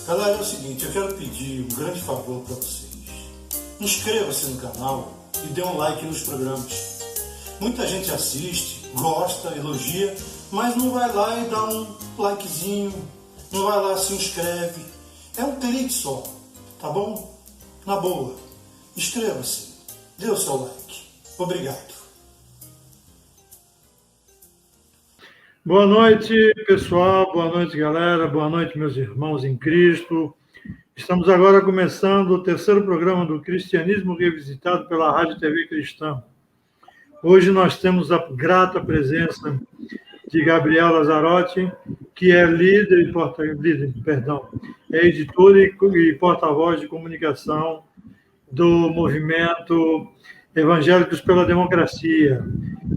Galera, é o seguinte, eu quero pedir um grande favor para vocês. Inscreva-se no canal e dê um like nos programas. Muita gente assiste, gosta, elogia, mas não vai lá e dá um likezinho, não vai lá, se inscreve. É um clique só, tá bom? Na boa, inscreva-se, dê o seu like. Obrigado. Boa noite, pessoal. Boa noite, galera. Boa noite, meus irmãos em Cristo. Estamos agora começando o terceiro programa do Cristianismo Revisitado pela Rádio TV Cristã. Hoje nós temos a grata presença de Gabriel Lazzarotti, que é é editor e porta-voz de comunicação do movimento Evangélicos pela Democracia.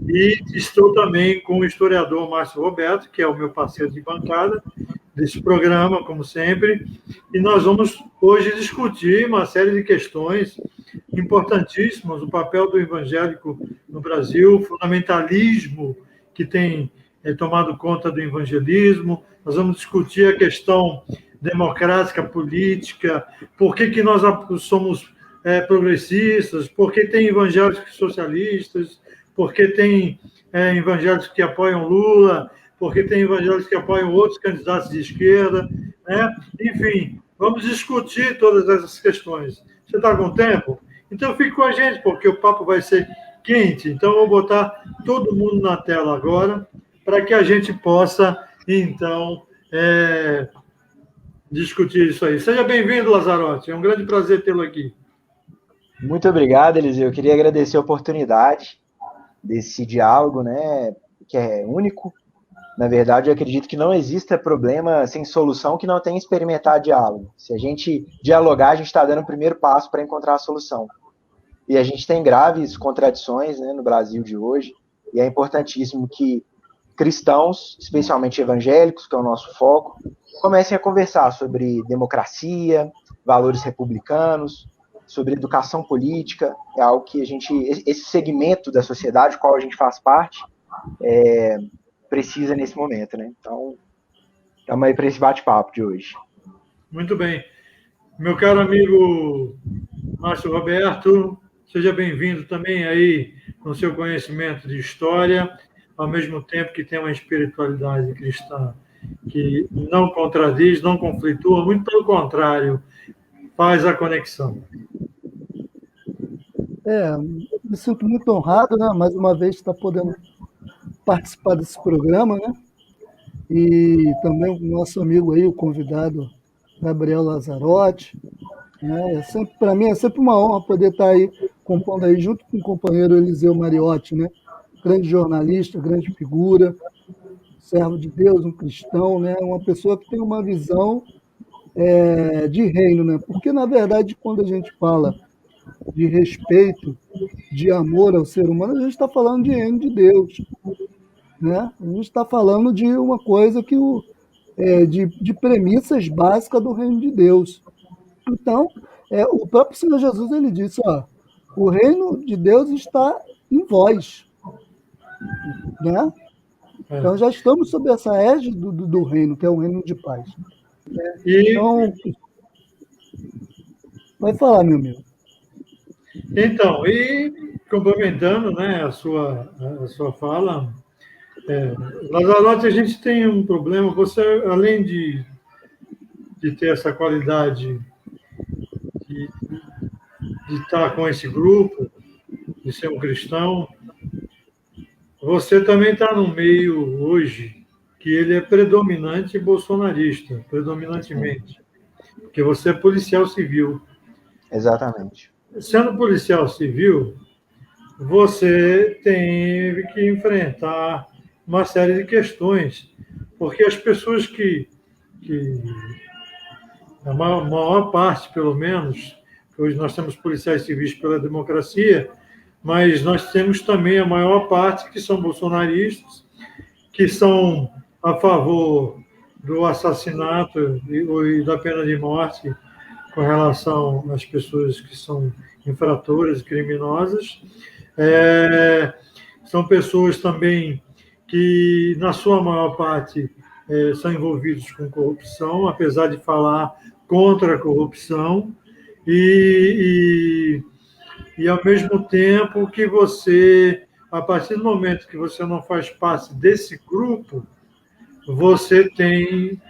E estou também com o historiador Márcio Roberto, que é o meu parceiro de bancada desse programa, como sempre, e nós vamos hoje discutir uma série de questões importantíssimas, o papel do evangélico no Brasil, o fundamentalismo que tem tomado conta do evangelismo, nós vamos discutir a questão democrática, política, por que nós somos progressistas, por que tem evangélicos socialistas, por que tem evangélicos que apoiam Lula, porque tem evangélicos que apoiam outros candidatos de esquerda, né? Enfim, vamos discutir todas essas questões. Você está com tempo? Então fique com a gente, porque o papo vai ser quente. Então eu vou botar todo mundo na tela agora, para que a gente possa, então, discutir isso aí. Seja bem-vindo, Lazzarotti. É um grande prazer tê-lo aqui. Muito obrigado, Eliseu. Eu queria agradecer a oportunidade desse diálogo, né, que é único. Na verdade, eu acredito que não exista problema sem solução que não tenha experimentar diálogo. Se a gente dialogar, a gente está dando o primeiro passo para encontrar a solução. E a gente tem graves contradições, né, no Brasil de hoje, e é importantíssimo que cristãos, especialmente evangélicos, que é o nosso foco, comecem a conversar sobre democracia, valores republicanos, sobre educação política. É algo que esse segmento da sociedade, qual a gente faz parte, precisa nesse momento, né? Então, estamos aí para esse bate-papo de hoje. Muito bem. Meu caro amigo Márcio Roberto, seja bem-vindo também aí com seu conhecimento de história, ao mesmo tempo que tem uma espiritualidade cristã que não contradiz, não conflitua, muito pelo contrário, faz a conexão. Me sinto muito honrado, né? Mais uma vez estar podendo participar desse programa, né? E também o nosso amigo aí, o convidado Gabriel Lazzarotti, né? Para mim é sempre uma honra poder estar aí compondo aí junto com o companheiro Eliseu Mariotti, né? Grande jornalista, grande figura, servo de Deus, um cristão, né? Uma pessoa que tem uma visão de reino, né? Porque na verdade quando a gente fala de respeito, de amor ao ser humano, a gente está falando de reino de Deus, né? A gente está falando de uma coisa que de premissas básicas do reino de Deus. Então, o próprio Senhor Jesus ele disse, o reino de Deus está em vós, né? Então já estamos sob essa égide do reino, que é o reino de paz. Então, vai falar, meu amigo. Então, e complementando, né, a sua fala, Lazzarotti, a gente tem um problema. Você, além de ter essa qualidade de estar com esse grupo, de ser um cristão, você também está no meio hoje que ele é predominante bolsonarista, predominantemente, porque você é policial civil. Exatamente. Sendo policial civil, você teve que enfrentar uma série de questões, porque as pessoas que a maior parte, pelo menos, hoje nós temos policiais civis pela democracia, mas nós temos também a maior parte que são bolsonaristas, que são a favor do assassinato e da pena de morte com relação às pessoas que são infratoras e criminosas. São pessoas também que, na sua maior parte, são envolvidos com corrupção, apesar de falar contra a corrupção e ao mesmo tempo que você, a partir do momento que você não faz parte desse grupo, você tem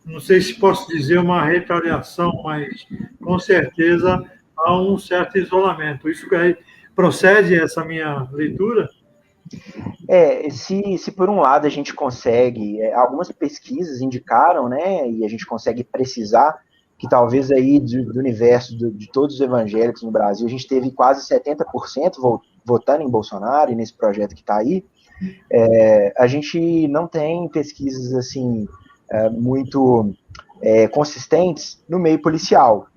não sei se posso dizer uma retaliação, mas com certeza há um certo isolamento. Isso aí procede essa minha leitura? Se por um lado a gente consegue, algumas pesquisas indicaram, né, e a gente consegue precisar que talvez aí do universo de todos os evangélicos no Brasil, a gente teve quase 70% votando em Bolsonaro e nesse projeto que está aí. A gente não tem pesquisas assim muito consistentes no meio policial.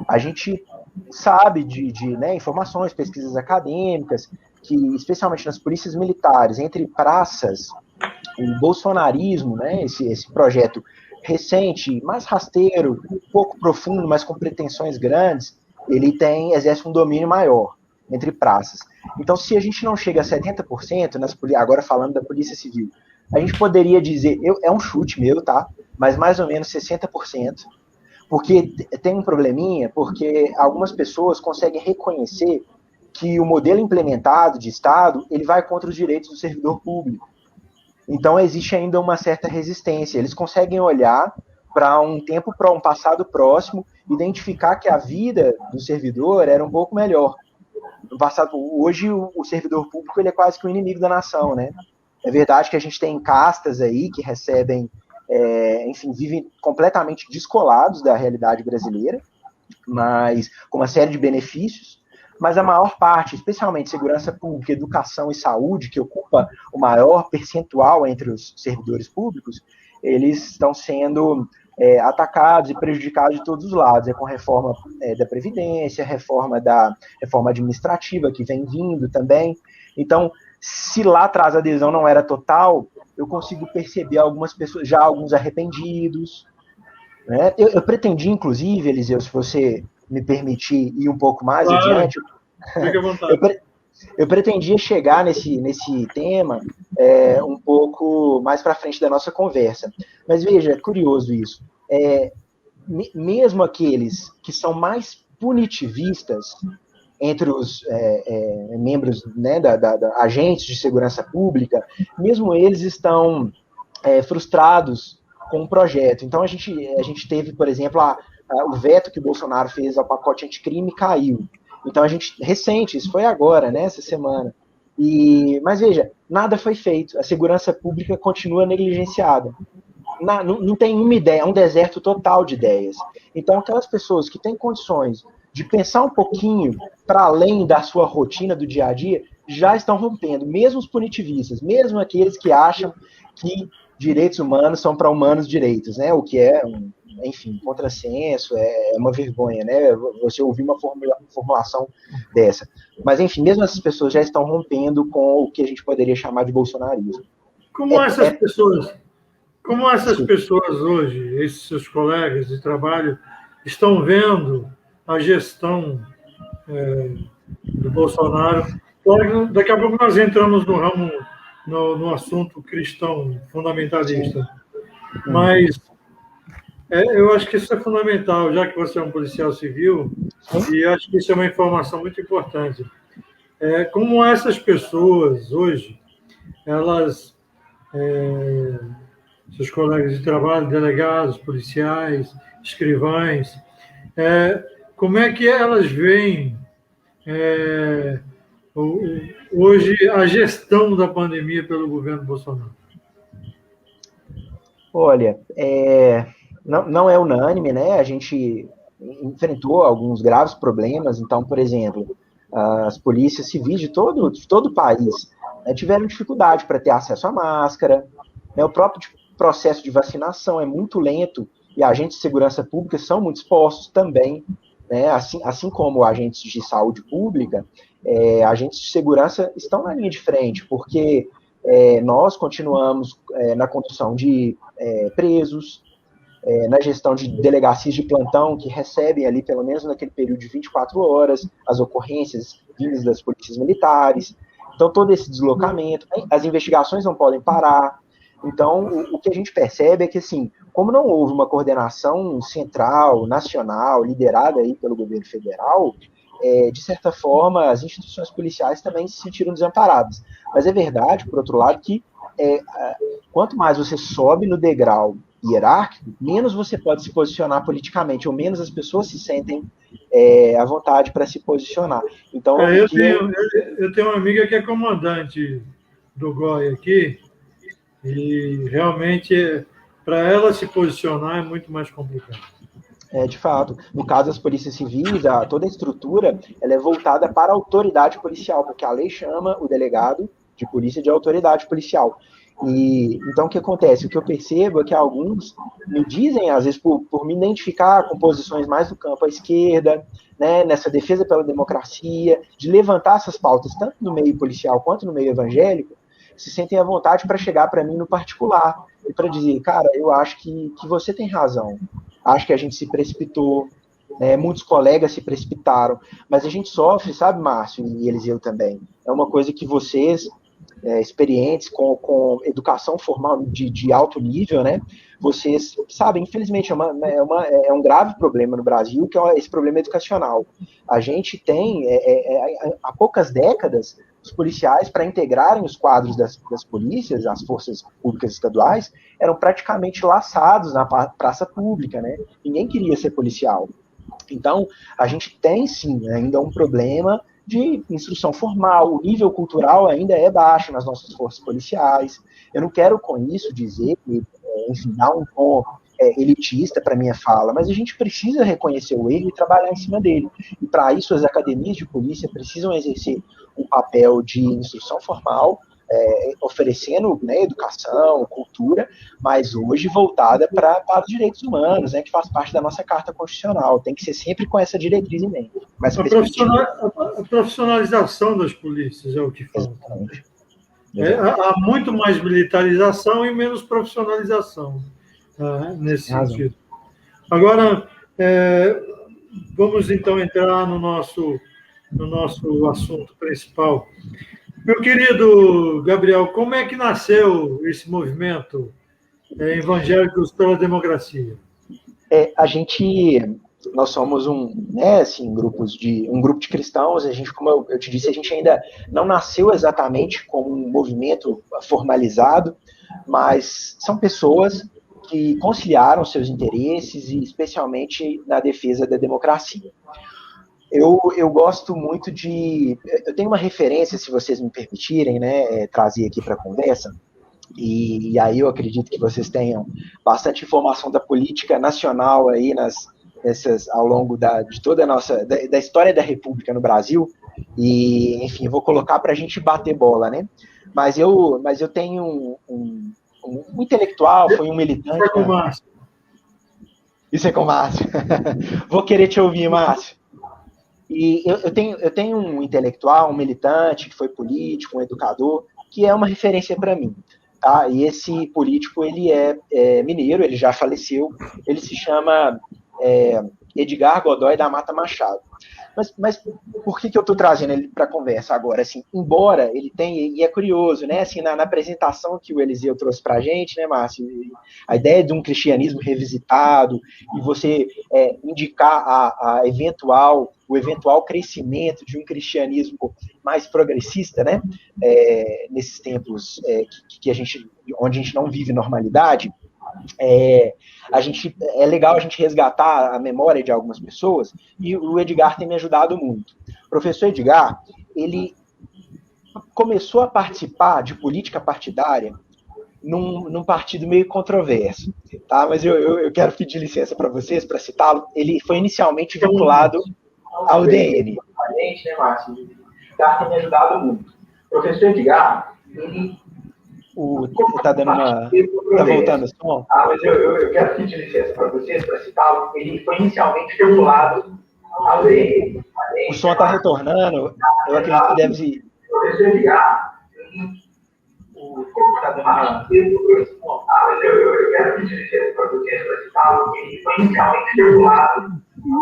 A gente sabe de informações, pesquisas acadêmicas, que especialmente nas polícias militares, entre praças, o bolsonarismo, né, esse projeto recente, mais rasteiro, um pouco profundo, mas com pretensões grandes, ele exerce um domínio maior entre praças. Então, se a gente não chega a 70%, agora falando da Polícia Civil, a gente poderia dizer, é um chute meu, tá? Mas mais ou menos 60%, porque tem um probleminha, porque algumas pessoas conseguem reconhecer que o modelo implementado de Estado, ele vai contra os direitos do servidor público. Então, existe ainda uma certa resistência. Eles conseguem olhar para um passado próximo, identificar que a vida do servidor era um pouco melhor. No passado, hoje, o servidor público ele é quase que o inimigo da nação, né? É verdade que a gente tem castas aí que recebem, vivem completamente descolados da realidade brasileira, mas com uma série de benefícios, mas a maior parte, especialmente segurança pública, educação e saúde, que ocupa o maior percentual entre os servidores públicos, eles estão sendo atacados e prejudicados de todos os lados, com a reforma da Previdência, reforma administrativa que vem vindo também. Então, se lá atrás a adesão não era total, eu consigo perceber algumas pessoas, já alguns arrependidos, né? Eu pretendi, inclusive, Eliseu, se você me permitir ir um pouco mais adiante, fique à vontade. Eu pretendia chegar nesse tema um pouco mais para frente da nossa conversa. Mas veja, é curioso isso. Mesmo aqueles que são mais punitivistas entre os membros, né, da agentes de segurança pública, mesmo eles estão frustrados com o projeto. Então, a gente teve, por exemplo, o veto que o Bolsonaro fez ao pacote anticrime caiu. Então, recente, isso foi agora, né, essa semana. Mas veja, nada foi feito. A segurança pública continua negligenciada. Não tem uma ideia, é um deserto total de ideias. Então, aquelas pessoas que têm condições de pensar um pouquinho para além da sua rotina do dia a dia, já estão rompendo, mesmo os punitivistas, mesmo aqueles que acham que direitos humanos são para humanos direitos, né? O que é, enfim, contrassenso, é uma vergonha, né? Você ouvir uma formulação dessa. Mas, enfim, mesmo essas pessoas já estão rompendo com o que a gente poderia chamar de bolsonarismo. Como essas pessoas hoje, esses seus colegas de trabalho, estão vendo a gestão do Bolsonaro? Daqui a pouco nós entramos no ramo, no assunto cristão fundamentalista. Mas eu acho que isso é fundamental, já que você é um policial civil, e acho que isso é uma informação muito importante. Como essas pessoas hoje, elas, seus colegas de trabalho, delegados, policiais, escrivães, como é que elas veem hoje a gestão da pandemia pelo governo Bolsonaro? Olha, não é unânime, né? A gente enfrentou alguns graves problemas. Então, por exemplo, as polícias civis de todo o país tiveram dificuldade para ter acesso à máscara, né? O próprio processo de vacinação é muito lento e agentes de segurança pública são muito expostos também, né? Assim como agentes de saúde pública, agentes de segurança estão na linha de frente, porque nós continuamos na condução de presos, na gestão de delegacias de plantão, que recebem ali, pelo menos naquele período de 24 horas, as ocorrências vindas das polícias militares. Então, todo esse deslocamento, as investigações não podem parar. Então, o que a gente percebe é que, assim, como não houve uma coordenação central, nacional, liderada aí pelo governo federal, de certa forma, as instituições policiais também se sentiram desamparadas. Mas é verdade, por outro lado, que quanto mais você sobe no degrau hierárquico, menos você pode se posicionar politicamente, ou menos as pessoas se sentem à vontade para se posicionar. Então, eu tenho uma amiga que é comandante do GOI aqui, e realmente, para ela se posicionar é muito mais complicado. De fato, no caso das polícias civis, toda a estrutura ela é voltada para a autoridade policial, porque a lei chama o delegado de polícia de autoridade policial. E então o que acontece? O que eu percebo é que alguns me dizem, às vezes, por me identificar com posições mais do campo à esquerda, né, nessa defesa pela democracia, de levantar essas pautas tanto no meio policial quanto no meio evangélico, se sentem à vontade para chegar para mim no particular e para dizer, cara, eu acho que você tem razão. Acho que a gente se precipitou, né? Muitos colegas se precipitaram, mas a gente sofre, sabe, Márcio, e Eliseu também. É uma coisa que vocês, experientes, com educação formal de alto nível, né? Vocês sabem, infelizmente, é um grave problema no Brasil, que é esse problema educacional. A gente tem, há poucas décadas, os policiais, para integrarem os quadros das polícias, as forças públicas estaduais, eram praticamente laçados na praça pública, né? Ninguém queria ser policial. Então, a gente tem, sim, ainda um problema de instrução formal, o nível cultural ainda é baixo nas nossas forças policiais. Eu não quero com isso dizer que, enfim, dar um tom elitista para minha fala, mas a gente precisa reconhecer o erro e trabalhar em cima dele. E para isso as academias de polícia precisam exercer um papel de instrução formal, oferecendo, né, educação, cultura, mas hoje voltada para os direitos humanos, né, que faz parte da nossa Carta Constitucional. Tem que ser sempre com essa diretriz em mente. A profissionalização das polícias é o que falta. Há muito mais militarização e menos profissionalização, nesse sentido. Agora, vamos então entrar no nosso assunto principal. Meu querido Gabriel, como é que nasceu esse movimento Evangélicos pela Democracia? Nós somos um grupo de cristãos. A gente, como eu te disse, a gente ainda não nasceu exatamente como um movimento formalizado, mas são pessoas que conciliaram seus interesses e especialmente na defesa da democracia. Eu gosto muito eu tenho uma referência, se vocês me permitirem, né, trazer aqui para a conversa, e aí eu acredito que vocês tenham bastante informação da política nacional aí ao longo de toda a da história da República no Brasil, e, enfim, vou colocar para a gente bater bola, né? Mas eu tenho um intelectual, foi um militante... Isso é com o Márcio. Isso é com o Márcio. Vou querer te ouvir, Márcio. E eu tenho um intelectual, um militante, que foi político, um educador, que é uma referência para mim. Tá? E esse político, ele é mineiro, ele já faleceu, ele se chama Edgar Godoy da Mata Machado. Mas por que eu estou trazendo ele para a conversa agora? Assim, embora ele tenha, e é curioso, né? Assim, na apresentação que o Eliseu trouxe para a gente, né, Márcio? A ideia de um cristianismo revisitado e você indicar o eventual crescimento de um cristianismo mais progressista, né? Nesses tempos onde a gente não vive normalidade. É legal a gente resgatar a memória de algumas pessoas, e o Edgar tem me ajudado muito. O professor Edgar, ele começou a participar de política partidária num partido meio controverso, tá? Mas eu quero pedir licença para vocês, para citá-lo. Ele foi inicialmente vinculado ao DN. A gente, né, Márcio? O Edgar tem me ajudado muito. O professor Edgar, ele... Tá voltando o som? Mas eu quero pedir licença para vocês, para citá-lo. Ele foi inicialmente vinculado ao DN. O som está retornando. Eu acredito que deve ser. Professor Edgar, tá dando uma... Mas eu quero pedir licença para vocês, para citá-lo. Ele foi inicialmente vinculado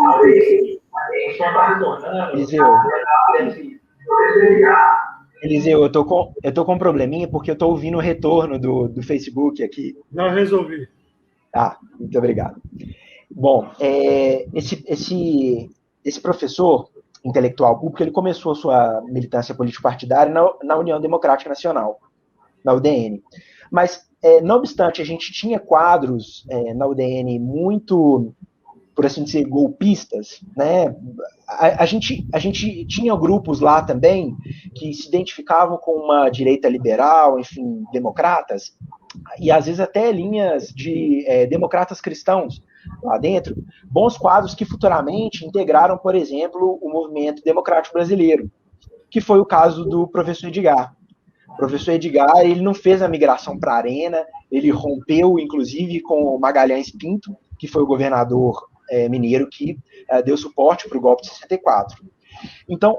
ao DN. O som está retornando. Eliseu. Professor Edgar. Eliseu, eu tô com um probleminha porque eu tô ouvindo o retorno do Facebook aqui. Já resolvi. Muito obrigado. Bom, esse professor intelectual público, ele começou a sua militância político-partidária na União Democrática Nacional, na UDN. Mas, não obstante, a gente tinha quadros na UDN muito, por assim dizer, golpistas, né? A gente tinha grupos lá também que se identificavam com uma direita liberal, enfim, democratas, e às vezes até linhas de democratas cristãos lá dentro, bons quadros que futuramente integraram, por exemplo, o movimento democrático brasileiro, que foi o caso do professor Edgar. O professor Edgar, ele não fez a migração para a Arena, ele rompeu, inclusive, com o Magalhães Pinto, que foi o governador mineiro que deu suporte para o golpe de 64. Então,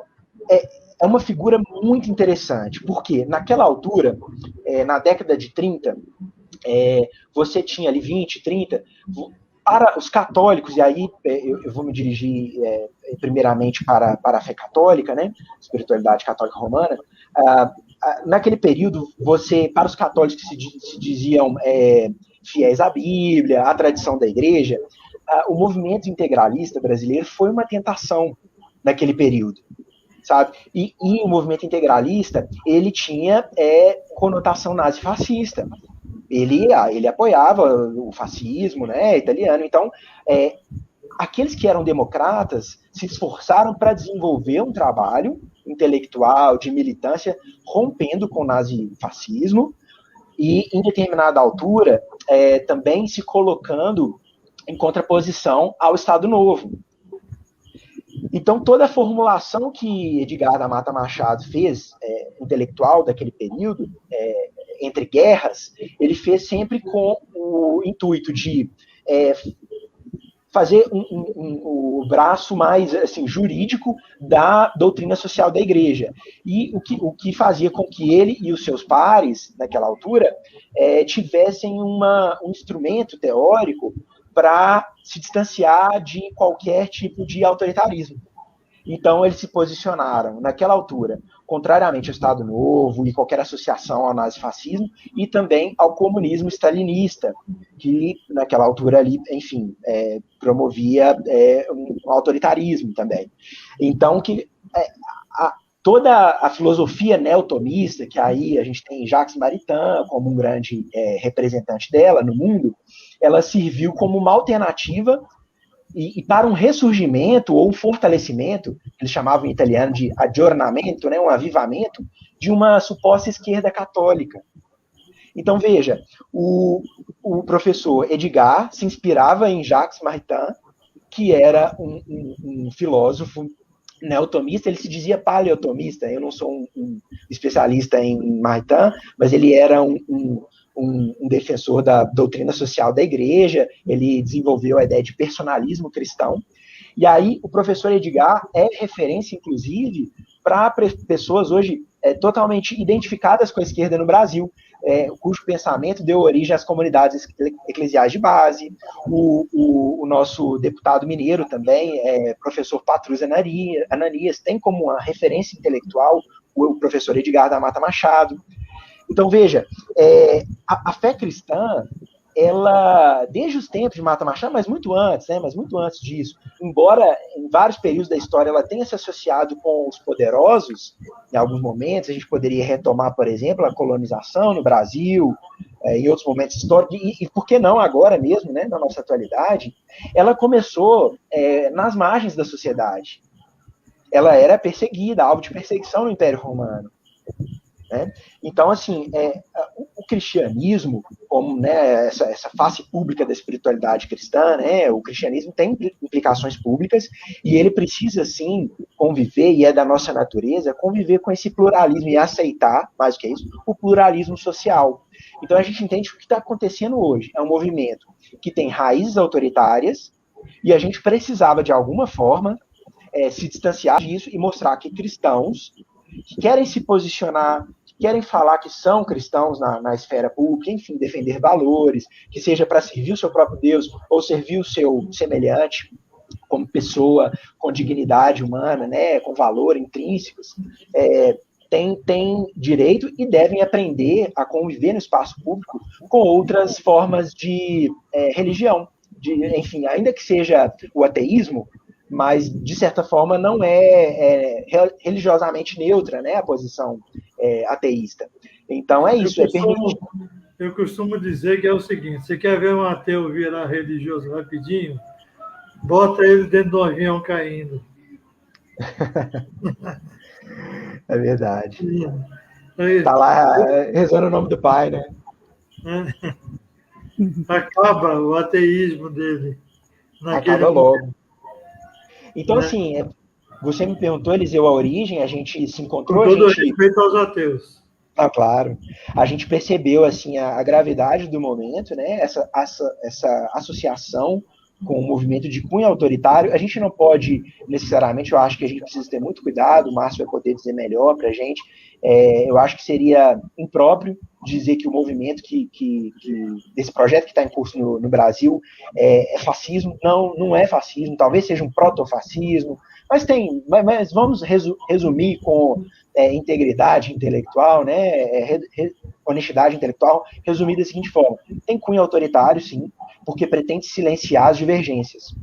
é uma figura muito interessante, porque naquela altura, na década de 30, você tinha ali 20, 30, para os católicos, e aí eu vou me dirigir primeiramente para a fé católica, né, espiritualidade católica romana, naquele período, para os católicos que se diziam fiéis à Bíblia, à tradição da igreja, o movimento integralista brasileiro foi uma tentação naquele período, sabe? E o movimento integralista, ele tinha conotação nazifascista. Ele apoiava o fascismo, né, italiano. Então, aqueles que eram democratas se esforçaram para desenvolver um trabalho intelectual, de militância, rompendo com o nazifascismo e, em determinada altura, também se colocando em contraposição ao Estado Novo. Então, toda a formulação que Edgar da Mata Machado fez, intelectual daquele período, entre guerras, ele fez sempre com o intuito de fazer o braço mais assim, jurídico da doutrina social da igreja. E o que fazia com que ele e os seus pares, naquela altura, tivessem um instrumento teórico para se distanciar de qualquer tipo de autoritarismo. Então, eles se posicionaram, naquela altura, contrariamente ao Estado Novo e qualquer associação ao nazifascismo, e também ao comunismo stalinista, que, naquela altura ali, enfim, promovia um autoritarismo também. Então, toda a filosofia neotomista, que aí a gente tem Jacques Maritain como um grande representante dela no mundo, ela serviu como uma alternativa e para um ressurgimento ou um fortalecimento, que eles chamavam em italiano de aggiornamento, né, um avivamento, de uma suposta esquerda católica. Então, veja, o professor Edgar se inspirava em Jacques Maritain, que era um filósofo neotomista, ele se dizia paleotomista. Eu não sou um especialista em Maritain, mas ele era um defensor da doutrina social da igreja, ele desenvolveu a ideia de personalismo cristão, e aí o professor Edgar é referência, inclusive, para pessoas hoje totalmente identificadas com a esquerda no Brasil, cujo pensamento deu origem às comunidades eclesiais de base. O nosso deputado mineiro também, professor Patrus Ananias, tem como uma referência intelectual o professor Edgar da Mata Machado. Então, veja, a fé cristã, ela, desde os tempos de Mata Machado, mas muito antes disso, embora em vários períodos da história ela tenha se associado com os poderosos, em alguns momentos, a gente poderia retomar, por exemplo, a colonização no Brasil, em outros momentos históricos, e por que não agora mesmo, né, na nossa atualidade, ela começou nas margens da sociedade. Ela era perseguida, alvo de perseguição no Império Romano. Né? Então, assim, o cristianismo, como, né, essa face pública da espiritualidade cristã, né, o cristianismo tem implicações públicas e ele precisa, sim, conviver, e é da nossa natureza, conviver com esse pluralismo e aceitar, mais do que isso, o pluralismo social. Então, a gente entende que o que está acontecendo hoje é um movimento que tem raízes autoritárias e a gente precisava, de alguma forma, se distanciar disso e mostrar que cristãos que querem se posicionar, que querem falar que são cristãos na esfera pública, enfim, defender valores, que seja para servir o seu próprio Deus ou servir o seu semelhante como pessoa com dignidade humana, né, com valor intrínsecos, têm direito e devem aprender a conviver no espaço público com outras formas de religião. Enfim, ainda que seja o ateísmo, mas, de certa forma, não é religiosamente neutra, né, a posição ateísta. Então, é isso. Eu costumo dizer que é o seguinte: você quer ver um ateu virar religioso rapidinho? Bota ele dentro do avião caindo. É verdade. Tá lá rezando o nome do pai, né? Acaba o ateísmo dele. Acaba logo. Então, assim, você me perguntou, Eliseu, a origem, a gente se encontrou... Com todo respeito aos ateus. Ah, claro. A gente percebeu, assim, a gravidade do momento, né? Essa associação com o movimento de cunho autoritário. A gente não pode, necessariamente, eu acho que a gente precisa ter muito cuidado, o Márcio vai poder dizer melhor para a gente. Eu acho que seria impróprio dizer que o movimento desse projeto que está em curso no Brasil é fascismo. Não é fascismo, talvez seja um protofascismo, mas vamos resumir com integridade intelectual, né, honestidade intelectual, resumida da seguinte forma: tem cunho autoritário, sim, porque pretende silenciar as divergências,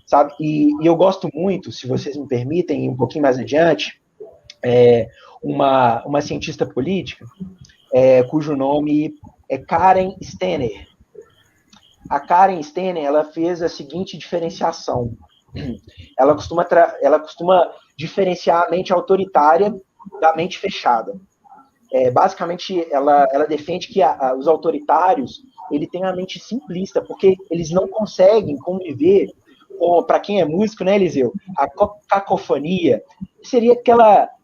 sabe? E eu gosto muito, se vocês me permitem, um pouquinho mais adiante, uma cientista política, cujo nome é Karen Stenner. A Karen Stenner, ela fez a seguinte diferenciação. Ela costuma diferenciar a mente autoritária da mente fechada. Basicamente, ela defende que os autoritários ele tem a mente simplista, porque eles não conseguem conviver com, para quem é músico, né, Eliseu? A cacofonia seria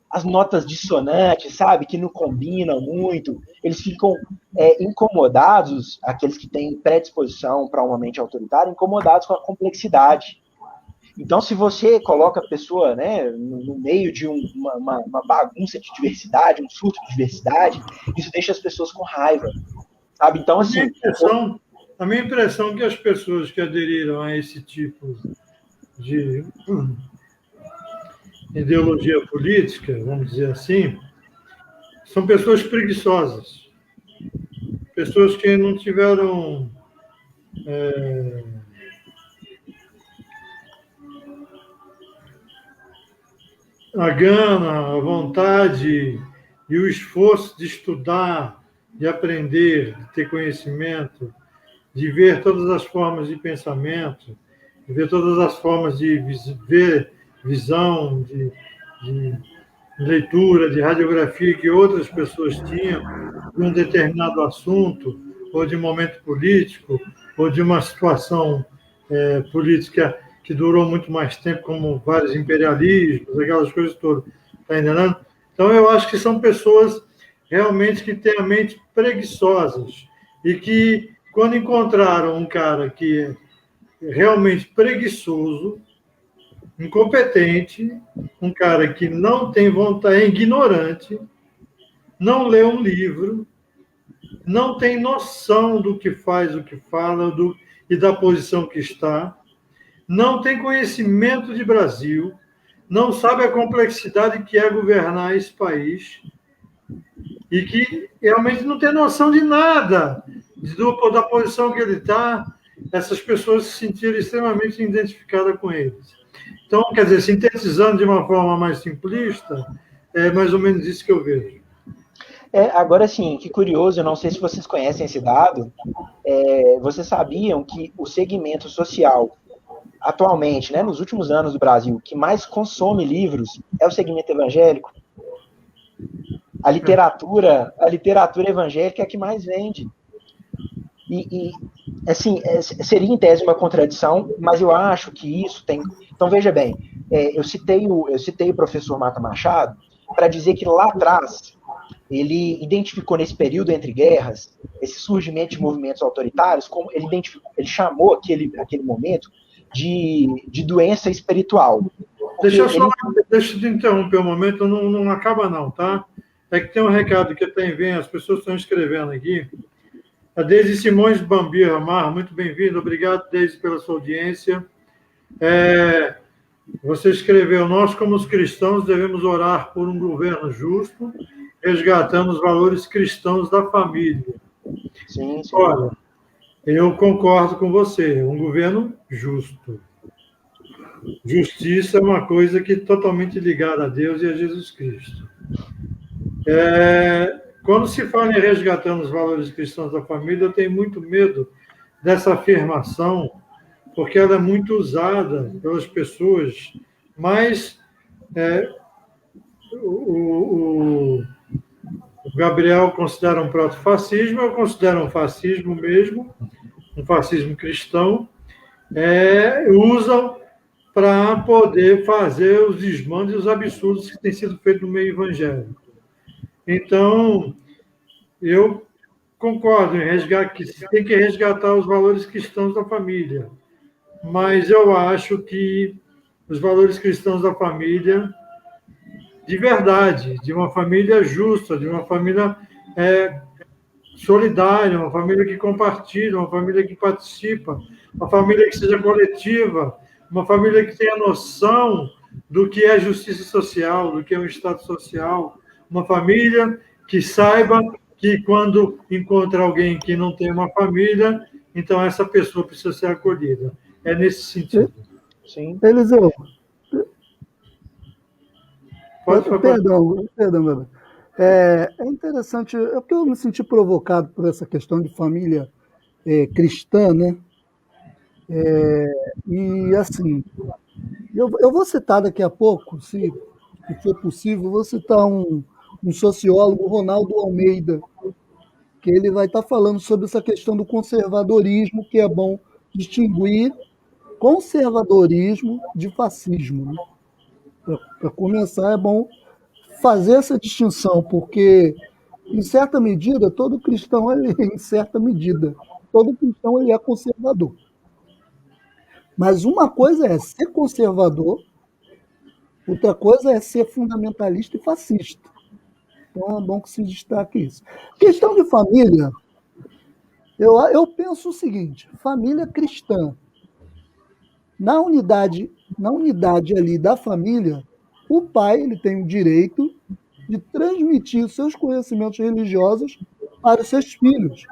as notas dissonantes, sabe, que não combinam muito, eles ficam incomodados, aqueles que têm predisposição para uma mente autoritária, incomodados com a complexidade. Então, se você coloca a pessoa, né, no meio de uma bagunça de diversidade, um surto de diversidade, isso deixa as pessoas com raiva, sabe? Então, assim... A minha impressão é que as pessoas que aderiram a esse tipo de ideologia política, vamos dizer assim, são pessoas preguiçosas, pessoas que não tiveram a gana, a vontade e o esforço de estudar, de aprender, de ter conhecimento, de ver todas as formas de pensamento, de ver todas as formas de ver visão, de leitura, de radiografia que outras pessoas tinham de um determinado assunto, ou de momento político, ou de uma situação política que durou muito mais tempo, como vários imperialismos, aquelas coisas todas. Está entendendo? Então, eu acho que são pessoas realmente que têm a mente preguiçosas e que, quando encontraram um cara que é realmente preguiçoso, incompetente, um cara que não tem vontade, é ignorante, não lê um livro, não tem noção do que faz, o que fala e da posição que está, não tem conhecimento de Brasil, não sabe a complexidade que é governar esse país e que realmente não tem noção de nada da posição que ele está, essas pessoas se sentirem extremamente identificadas com eles. Então, quer dizer, sintetizando de uma forma mais simplista, é mais ou menos isso que eu vejo. Agora sim, que curioso, eu não sei se vocês conhecem esse dado, vocês sabiam que o segmento social, atualmente, né, nos últimos anos do Brasil, que mais consome livros é o segmento evangélico? A literatura evangélica é a que mais vende. E assim, seria em tese uma contradição, mas eu acho que isso tem... Então, veja bem, eu citei o professor Mata Machado para dizer que lá atrás ele identificou nesse período entre guerras, esse surgimento de movimentos autoritários, como ele chamou aquele momento de doença espiritual. Deixa eu te interromper um momento, não acaba não, tá? É que tem um recado que tem vendo, as pessoas estão escrevendo aqui. A Deise Simões Bambir Amar, muito bem-vindo, obrigado, Deise, pela sua audiência. Você escreveu: nós, como os cristãos, devemos orar por um governo justo, resgatando os valores cristãos da família. Sim, sim. Olha, eu concordo com você, um governo justo. Justiça é uma coisa que é totalmente ligada a Deus e a Jesus Cristo. Quando se fala em resgatando os valores cristãos da família, eu tenho muito medo dessa afirmação, porque ela é muito usada pelas pessoas, mas o Gabriel considera um proto-fascismo, eu considero um fascismo mesmo, um fascismo cristão, usam para poder fazer os desmandos e os absurdos que têm sido feitos no meio evangélico. Então, eu concordo em que tem que resgatar os valores cristãos da família, mas eu acho que os valores cristãos da família, de verdade, de uma família justa, de uma família solidária, uma família que compartilha, uma família que participa, uma família que seja coletiva, uma família que tenha noção do que é justiça social, do que é um Estado social, uma família que saiba que quando encontra alguém que não tem uma família, então essa pessoa precisa ser acolhida. É nesse sentido. Sim. Eliseu. Perdão, Gabriel. É interessante, é porque eu me senti provocado por essa questão de família cristã, né? E assim, eu vou citar daqui a pouco, se for possível, vou citar um sociólogo, Ronaldo Almeida, que ele vai estar falando sobre essa questão do conservadorismo, que é bom distinguir conservadorismo de fascismo, né? Para começar, é bom fazer essa distinção, porque, em certa medida, todo cristão, em certa medida, todo cristão ele é conservador. Mas uma coisa é ser conservador, outra coisa é ser fundamentalista e fascista. Então é bom que se destaque isso. Questão de família, eu penso o seguinte: família cristã, na unidade ali da família, o pai ele tem o direito de transmitir os seus conhecimentos religiosos para os seus filhos.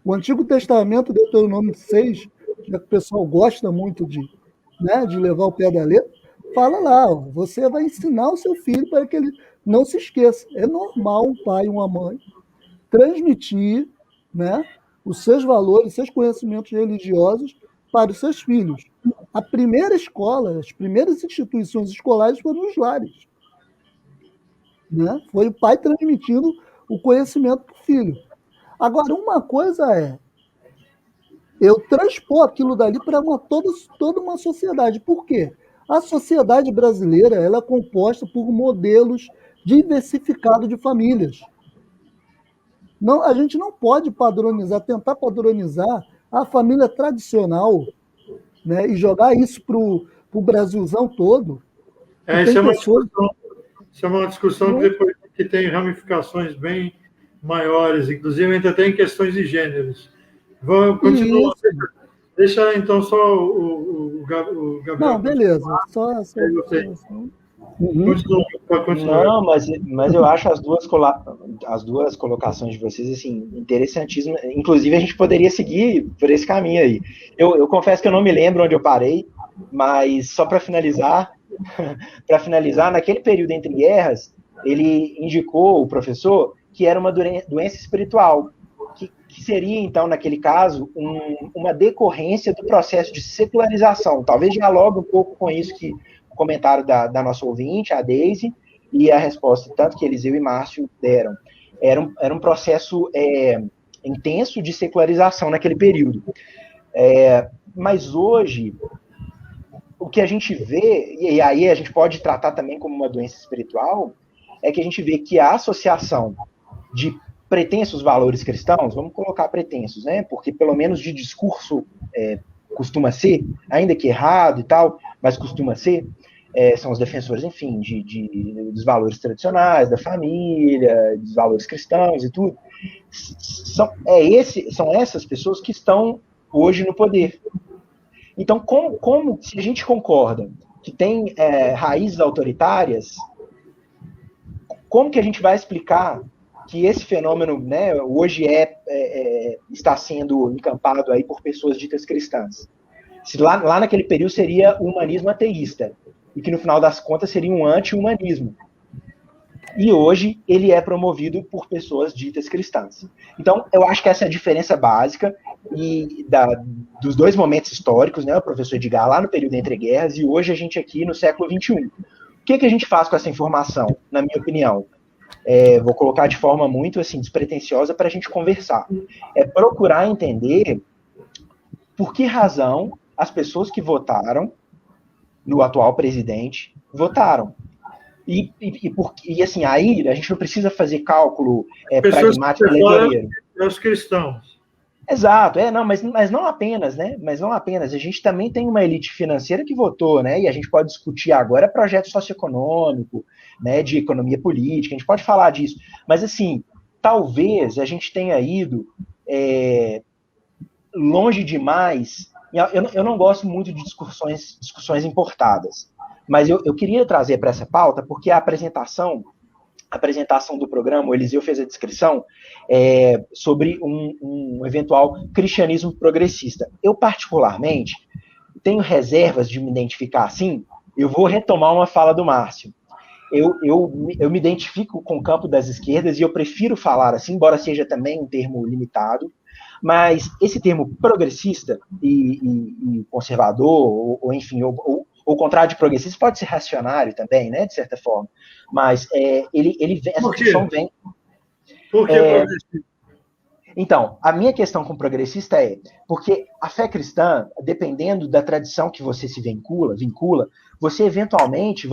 O Antigo Testamento, Deuteronômio 6, já que o pessoal gosta muito de levar o pé da letra, fala lá, você vai ensinar o seu filho para que ele não se esqueça. É normal um pai e uma mãe transmitir, né, os seus valores, seus conhecimentos religiosos para os seus filhos. A primeira escola, as primeiras instituições escolares foram os lares. Né? Foi o pai transmitindo o conhecimento para o filho. Agora, uma coisa é eu transpor aquilo dali para toda uma sociedade. Por quê? A sociedade brasileira ela é composta por modelos diversificados de famílias. Não, a gente não pode tentar padronizar a família tradicional, né, e jogar isso para o Brasilzão todo. Isso é uma discussão que tem ramificações bem maiores, inclusive ainda tem questões de gêneros. Continua. Deixa então só o Gabriel. Não, beleza. Só Continua. Não, mas eu acho as duas colocações de vocês assim interessantíssimas. Inclusive a gente poderia seguir por esse caminho aí. Eu confesso que eu não me lembro onde eu parei, mas só para finalizar, naquele período entre guerras, ele indicou, o professor, que era uma doença espiritual, que seria, então, naquele caso, uma decorrência do processo de secularização. Talvez dialogue um pouco com isso que o comentário da nossa ouvinte, a Deise, e a resposta, tanto que Eliseu e Márcio deram. Era um processo intenso de secularização naquele período. Mas hoje, o que a gente vê, e aí a gente pode tratar também como uma doença espiritual, é que a gente vê que a associação de pretensos valores cristãos, vamos colocar pretensos, né? Porque pelo menos de discurso costuma ser, ainda que errado e tal, mas costuma ser, são os defensores, enfim, dos valores tradicionais, da família, dos valores cristãos e tudo. São essas pessoas que estão hoje no poder. Então, como se a gente concorda que tem raízes autoritárias, como que a gente vai explicar que esse fenômeno, né, hoje está sendo encampado aí por pessoas ditas cristãs? Se lá naquele período seria o humanismo ateísta, e que no final das contas seria um anti-humanismo. E hoje ele é promovido por pessoas ditas cristãs. Então, eu acho que essa é a diferença básica dos dois momentos históricos, né? O professor Edgar lá no período entre guerras e hoje a gente aqui no século XXI. O que a gente faz com essa informação, na minha opinião? Vou colocar de forma muito assim, despretensiosa para a gente conversar. É procurar entender por que razão as pessoas que votaram no atual presidente votaram. E assim, aí a gente não precisa fazer cálculo pragmático eleitoreiro. Os cristãos. Exato, não, mas não apenas, né? Mas não apenas. A gente também tem uma elite financeira que votou, né? E a gente pode discutir agora projeto socioeconômico, né? De economia política, a gente pode falar disso. Mas assim, talvez a gente tenha ido longe demais. Eu não gosto muito de discussões importadas. Mas eu queria trazer para essa pauta, porque a apresentação do programa, o Eliseu fez a descrição sobre um eventual cristianismo progressista. Eu, particularmente, tenho reservas de me identificar assim. Eu vou retomar uma fala do Márcio. Eu me identifico com o campo das esquerdas e eu prefiro falar assim, embora seja também um termo limitado, mas esse termo progressista e conservador, ou enfim, o contrário de progressista pode ser reacionário também, né, de certa forma. Mas essa discussão vem... Por que progressista? Então, a minha questão com progressista porque a fé cristã, dependendo da tradição que você se vincula, você eventualmente,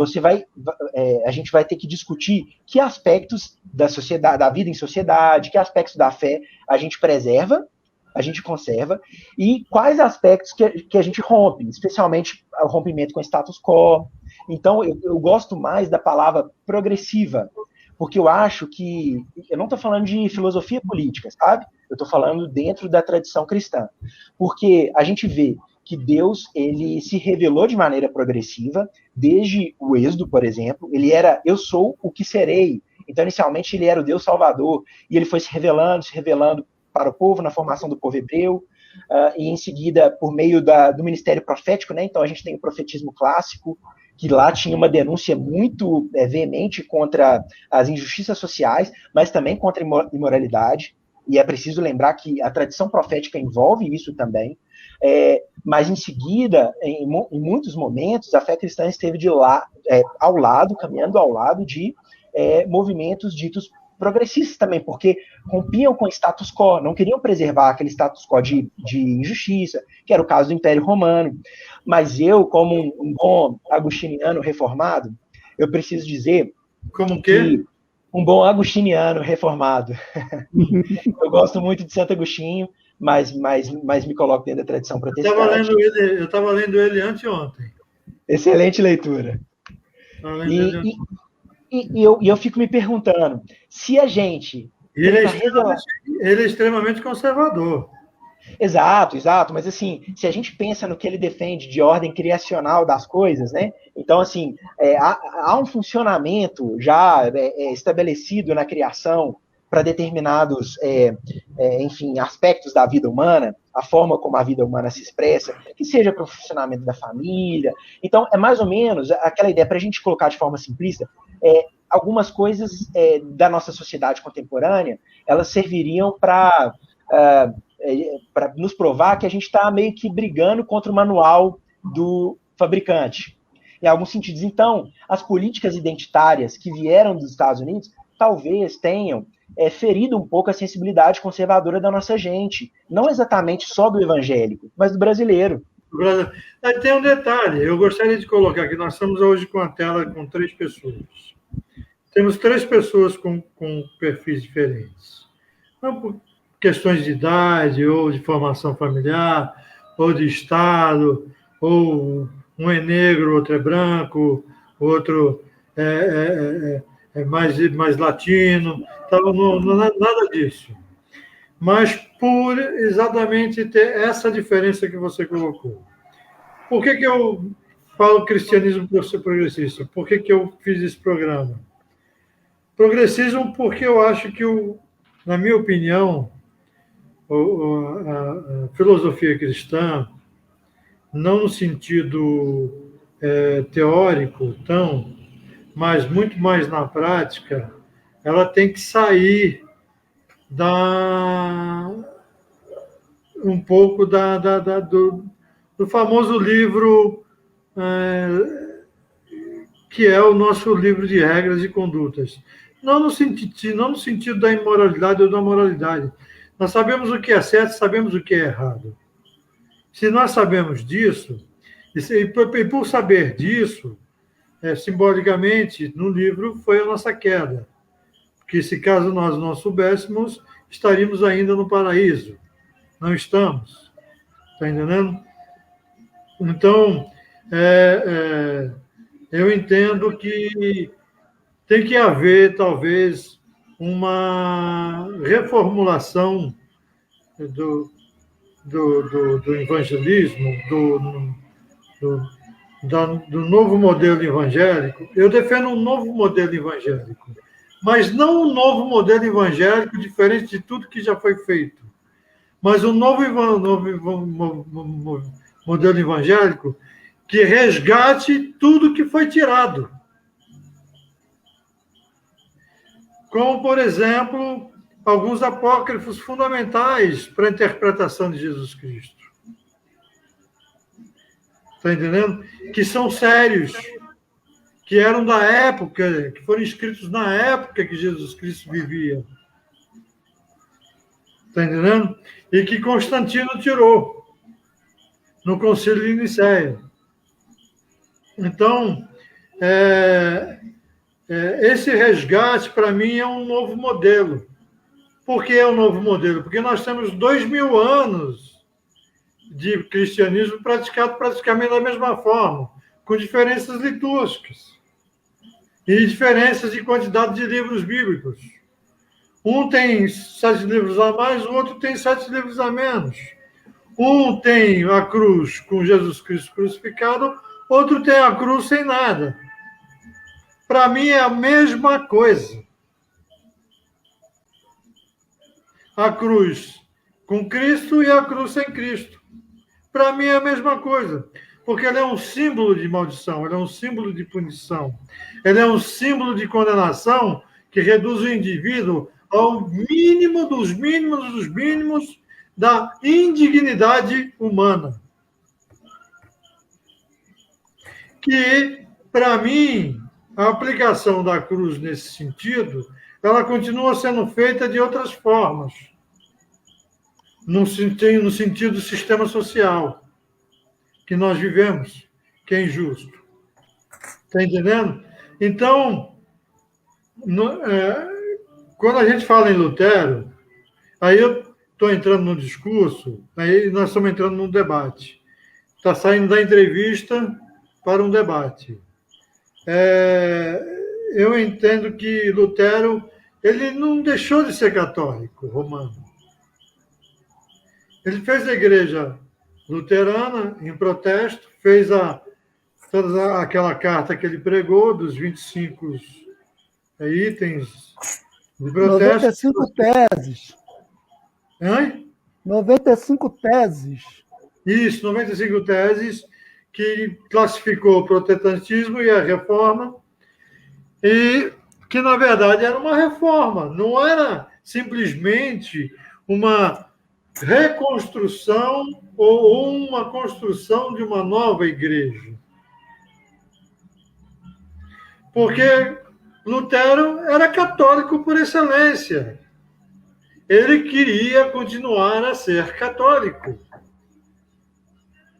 a gente vai ter que discutir que aspectos da sociedade, da vida em sociedade, que aspectos da fé a gente preserva, a gente conserva, e quais aspectos que a gente rompe, especialmente o rompimento com o status quo. Então, eu gosto mais da palavra progressiva, porque eu acho que... Eu não estou falando de filosofia política, sabe? Eu estou falando dentro da tradição cristã. Porque a gente vê que Deus, ele se revelou de maneira progressiva, desde o Êxodo, por exemplo. Ele era, eu sou o que serei. Então, inicialmente, ele era o Deus Salvador, e ele foi se revelando para o povo, na formação do povo hebreu, e em seguida, por meio do ministério profético, né? Então a gente tem o profetismo clássico, que lá tinha uma denúncia muito veemente contra as injustiças sociais, mas também contra a imoralidade, e é preciso lembrar que a tradição profética envolve isso também, mas em seguida, em muitos momentos, a fé cristã esteve caminhando ao lado de movimentos ditos progressistas também, porque rompiam com o status quo, não queriam preservar aquele status quo de injustiça, que era o caso do Império Romano. Mas eu, como um bom agostiniano reformado, eu preciso dizer... Como que? Um bom agostiniano reformado. Eu gosto muito de Santo Agostinho, mas me coloco dentro da tradição protestante. Eu estava lendo ele anteontem. Excelente leitura. E eu fico me perguntando, se a gente... Ele é extremamente conservador. Exato, mas assim, se a gente pensa no que ele defende de ordem criacional das coisas, né? Então, assim, há um funcionamento já estabelecido na criação para determinados, enfim, aspectos da vida humana, a forma como a vida humana se expressa, que seja para o funcionamento da família. Então, é mais ou menos aquela ideia, para a gente colocar de forma simplista, algumas coisas da nossa sociedade contemporânea, elas serviriam para nos provar que a gente está meio que brigando contra o manual do fabricante, em alguns sentidos. Então, as políticas identitárias que vieram dos Estados Unidos talvez tenham ferido um pouco a sensibilidade conservadora da nossa gente, não exatamente só do evangélico, mas do brasileiro. Tem um detalhe, eu gostaria de colocar aqui, nós estamos hoje com a tela com 3 pessoas. Temos 3 pessoas com perfis diferentes. Não por questões de idade, ou de formação familiar, ou de estado, ou um é negro, outro é branco, outro é mais latino, nada disso. Mas por exatamente ter essa diferença que você colocou. Por que eu falo cristianismo progressista? Por que eu fiz esse programa? Progressismo porque eu acho que, na minha opinião, a filosofia cristã, não no sentido teórico, mas muito mais na prática, ela tem que sair um pouco do famoso livro que é o nosso livro de regras e condutas. Não no sentido da imoralidade ou da moralidade. Nós sabemos o que é certo, sabemos o que é errado. Se nós sabemos disso, e por saber disso, simbolicamente, no livro, foi a nossa queda. Porque se caso nós não soubéssemos, estaríamos ainda no paraíso. Não estamos. Está entendendo? Então, eu entendo que tem que haver, talvez, uma reformulação do evangelismo, do novo modelo evangélico. Eu defendo um novo modelo evangélico, mas não um novo modelo evangélico diferente de tudo que já foi feito, mas um novo modelo evangélico que resgate tudo que foi tirado. Como, por exemplo, alguns apócrifos fundamentais para a interpretação de Jesus Cristo. Está entendendo? Que são sérios, que eram da época, que foram escritos na época que Jesus Cristo vivia. Está entendendo? E que Constantino tirou no Concílio de Nicéia. Então, esse resgate, para mim, é um novo modelo. Por que é um novo modelo? Porque nós temos 2000 anos de cristianismo praticado praticamente da mesma forma, com diferenças litúrgicas e diferenças de quantidade de livros bíblicos. Um tem 7 livros a mais, o outro tem 7 livros a menos. Um tem a cruz com Jesus Cristo crucificado, outro tem a cruz sem nada. Para mim é a mesma coisa. A cruz com Cristo e a cruz sem Cristo. Para mim é a mesma coisa, porque ela é um símbolo de maldição, ela é um símbolo de punição, ela é um símbolo de condenação que reduz o indivíduo ao mínimo dos mínimos da indignidade humana. Que, para mim, a aplicação da cruz nesse sentido, ela continua sendo feita de outras formas, no sentido do sistema social que nós vivemos, que é injusto. Está entendendo? Então, quando a gente fala em Lutero, aí eu estou entrando no discurso, aí nós estamos entrando num debate. Está saindo da entrevista para um debate. Eu entendo que Lutero, ele não deixou de ser católico romano. Ele fez a igreja luterana em protesto, fez toda aquela carta que ele pregou, dos 25 itens de protesto. 95 teses. Hein? 95 teses. Isso, 95 teses, que classificou o protestantismo e a reforma, e que, na verdade, era uma reforma, não era simplesmente uma reconstrução ou uma construção de uma nova igreja. Porque Lutero era católico por excelência. Ele queria continuar a ser católico.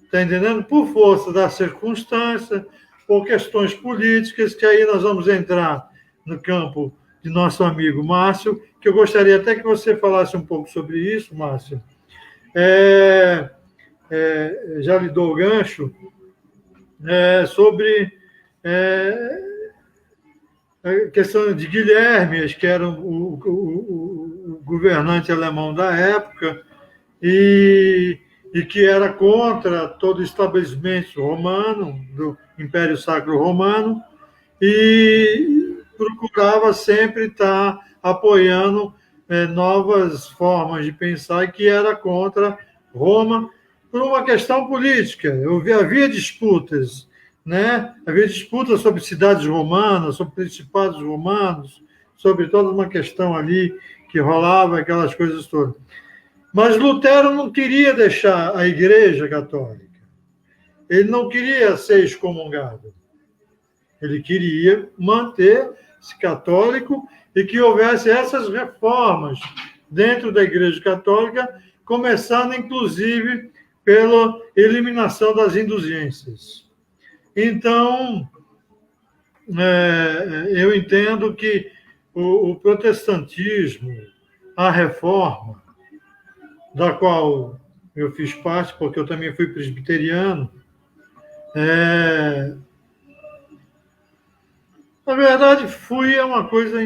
Está entendendo? Por força da circunstância, por questões políticas, que aí nós vamos entrar no campo de nosso amigo Márcio, que eu gostaria até que você falasse um pouco sobre isso, Márcio. Já lhe dou o gancho, sobre a questão de Guilherme, que era o governante alemão da época, e que era contra todo o estabelecimento romano, Império Sacro Romano e procurava sempre estar apoiando novas formas de pensar que era contra Roma por uma questão política. Havia disputas, né? Havia disputas sobre cidades romanas, sobre principados romanos, sobre toda uma questão ali que rolava, aquelas coisas todas. Mas Lutero não queria deixar a Igreja Católica. Ele não queria ser excomungado. Ele queria manter-se católico e que houvesse essas reformas dentro da Igreja Católica, começando, inclusive, pela eliminação das indulgências. Então, eu entendo que o protestantismo, a reforma, da qual eu fiz parte, porque eu também fui presbiteriano, na verdade, é uma coisa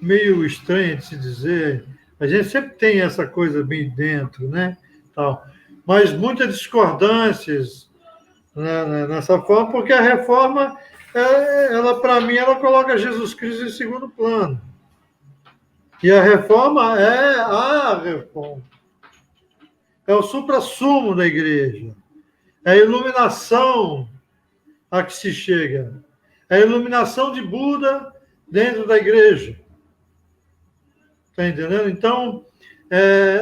meio estranha de se dizer. A gente sempre tem essa coisa bem dentro, né? Tal. Mas muitas discordâncias, né, nessa forma, porque a reforma, ela para mim, ela coloca Jesus Cristo em segundo plano. E a reforma é a reforma. É o suprassumo da igreja. É a iluminação a que se chega. É a iluminação de Buda dentro da igreja. Está entendendo? Então,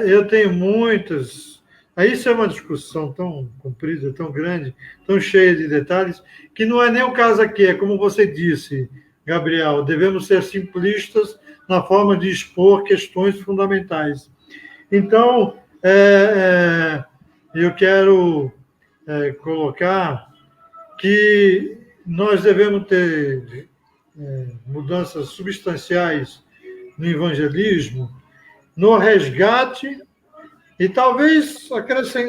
eu tenho muitas. Isso é uma discussão tão comprida, tão grande, tão cheia de detalhes, que não é nem o caso aqui. É como você disse, Gabriel, devemos ser simplistas na forma de expor questões fundamentais. Então, eu quero colocar que nós devemos ter mudanças substanciais no evangelismo, no resgate, e talvez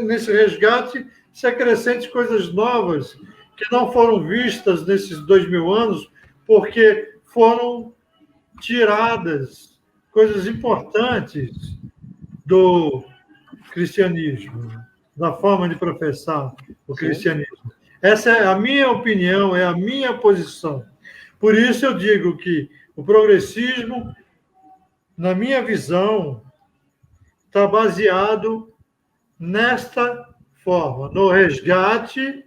nesse resgate se acrescente coisas novas que não foram vistas nesses 2000 anos, porque foram tiradas coisas importantes do cristianismo, da forma de professar o cristianismo. Essa é a minha opinião, é a minha posição. Por isso eu digo que o progressismo, na minha visão, está baseado nesta forma, no resgate,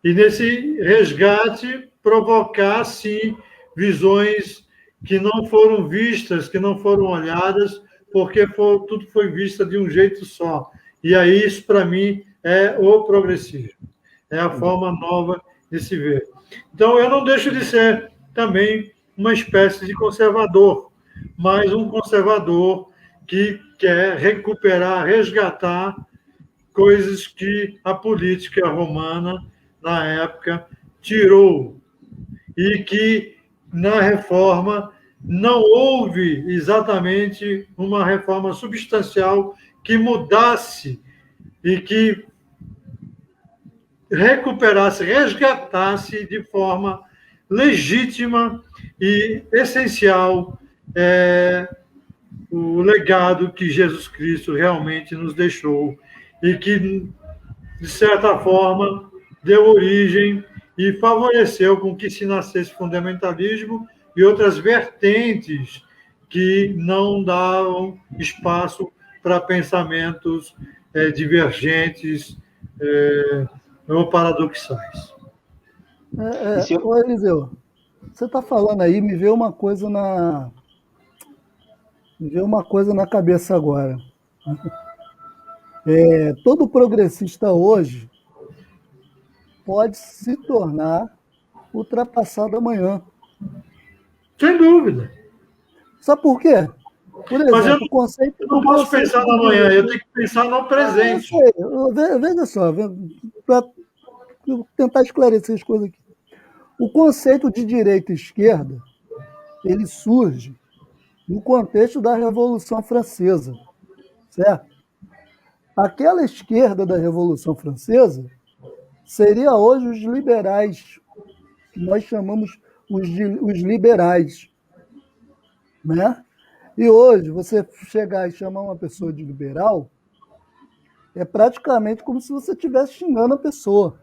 e nesse resgate provocar, sim, visões que não foram vistas, que não foram olhadas, porque tudo foi visto de um jeito só. E aí isso, para mim, é o progressismo. É a forma nova de se ver. Então, eu não deixo de ser também uma espécie de conservador, mas um conservador que quer recuperar, resgatar coisas que a política romana, na época, tirou. E que, na reforma, não houve exatamente uma reforma substancial que mudasse e que recuperasse, resgatasse de forma legítima e essencial o legado que Jesus Cristo realmente nos deixou e que, de certa forma, deu origem e favoreceu com que se nascesse fundamentalismo e outras vertentes que não davam espaço para pensamentos divergentes ou paradoxais. Ô, Eliseu, você está falando aí, me veio uma coisa na cabeça agora. Todo progressista hoje pode se tornar ultrapassado amanhã. Sem dúvida. Sabe por quê? Por exemplo, Mas eu não posso pensar no amanhã, eu tenho que pensar no presente. Veja só, para tentar esclarecer as coisas aqui. O conceito de direita e esquerda, ele surge no contexto da Revolução Francesa, certo? Aquela esquerda da Revolução Francesa seria hoje os liberais, que nós chamamos os liberais, né? E hoje, você chegar e chamar uma pessoa de liberal é praticamente como se você estivesse xingando a pessoa.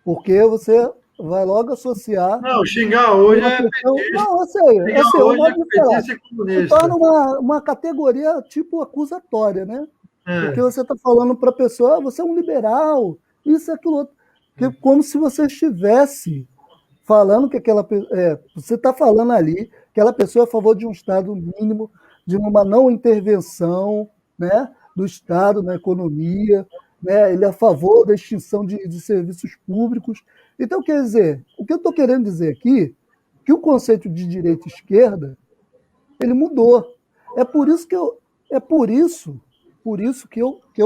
Porque você vai logo associar Não, xingar hoje uma é questão. petista. Não, eu sei, Xingar o hoje modo é de falar. petista e Se comunista. torna uma categoria tipo acusatória, né? Porque É. você está falando para a pessoa, você é um liberal, isso, aquilo, outro. Como se você estivesse falando que você está falando ali que aquela pessoa é a favor de um Estado mínimo, de uma não intervenção, né, do Estado na economia, né, ele é a favor da extinção de serviços públicos. Então, quer dizer, o que eu estou querendo dizer aqui, que o conceito de direita e esquerda, ele mudou. É por isso que eu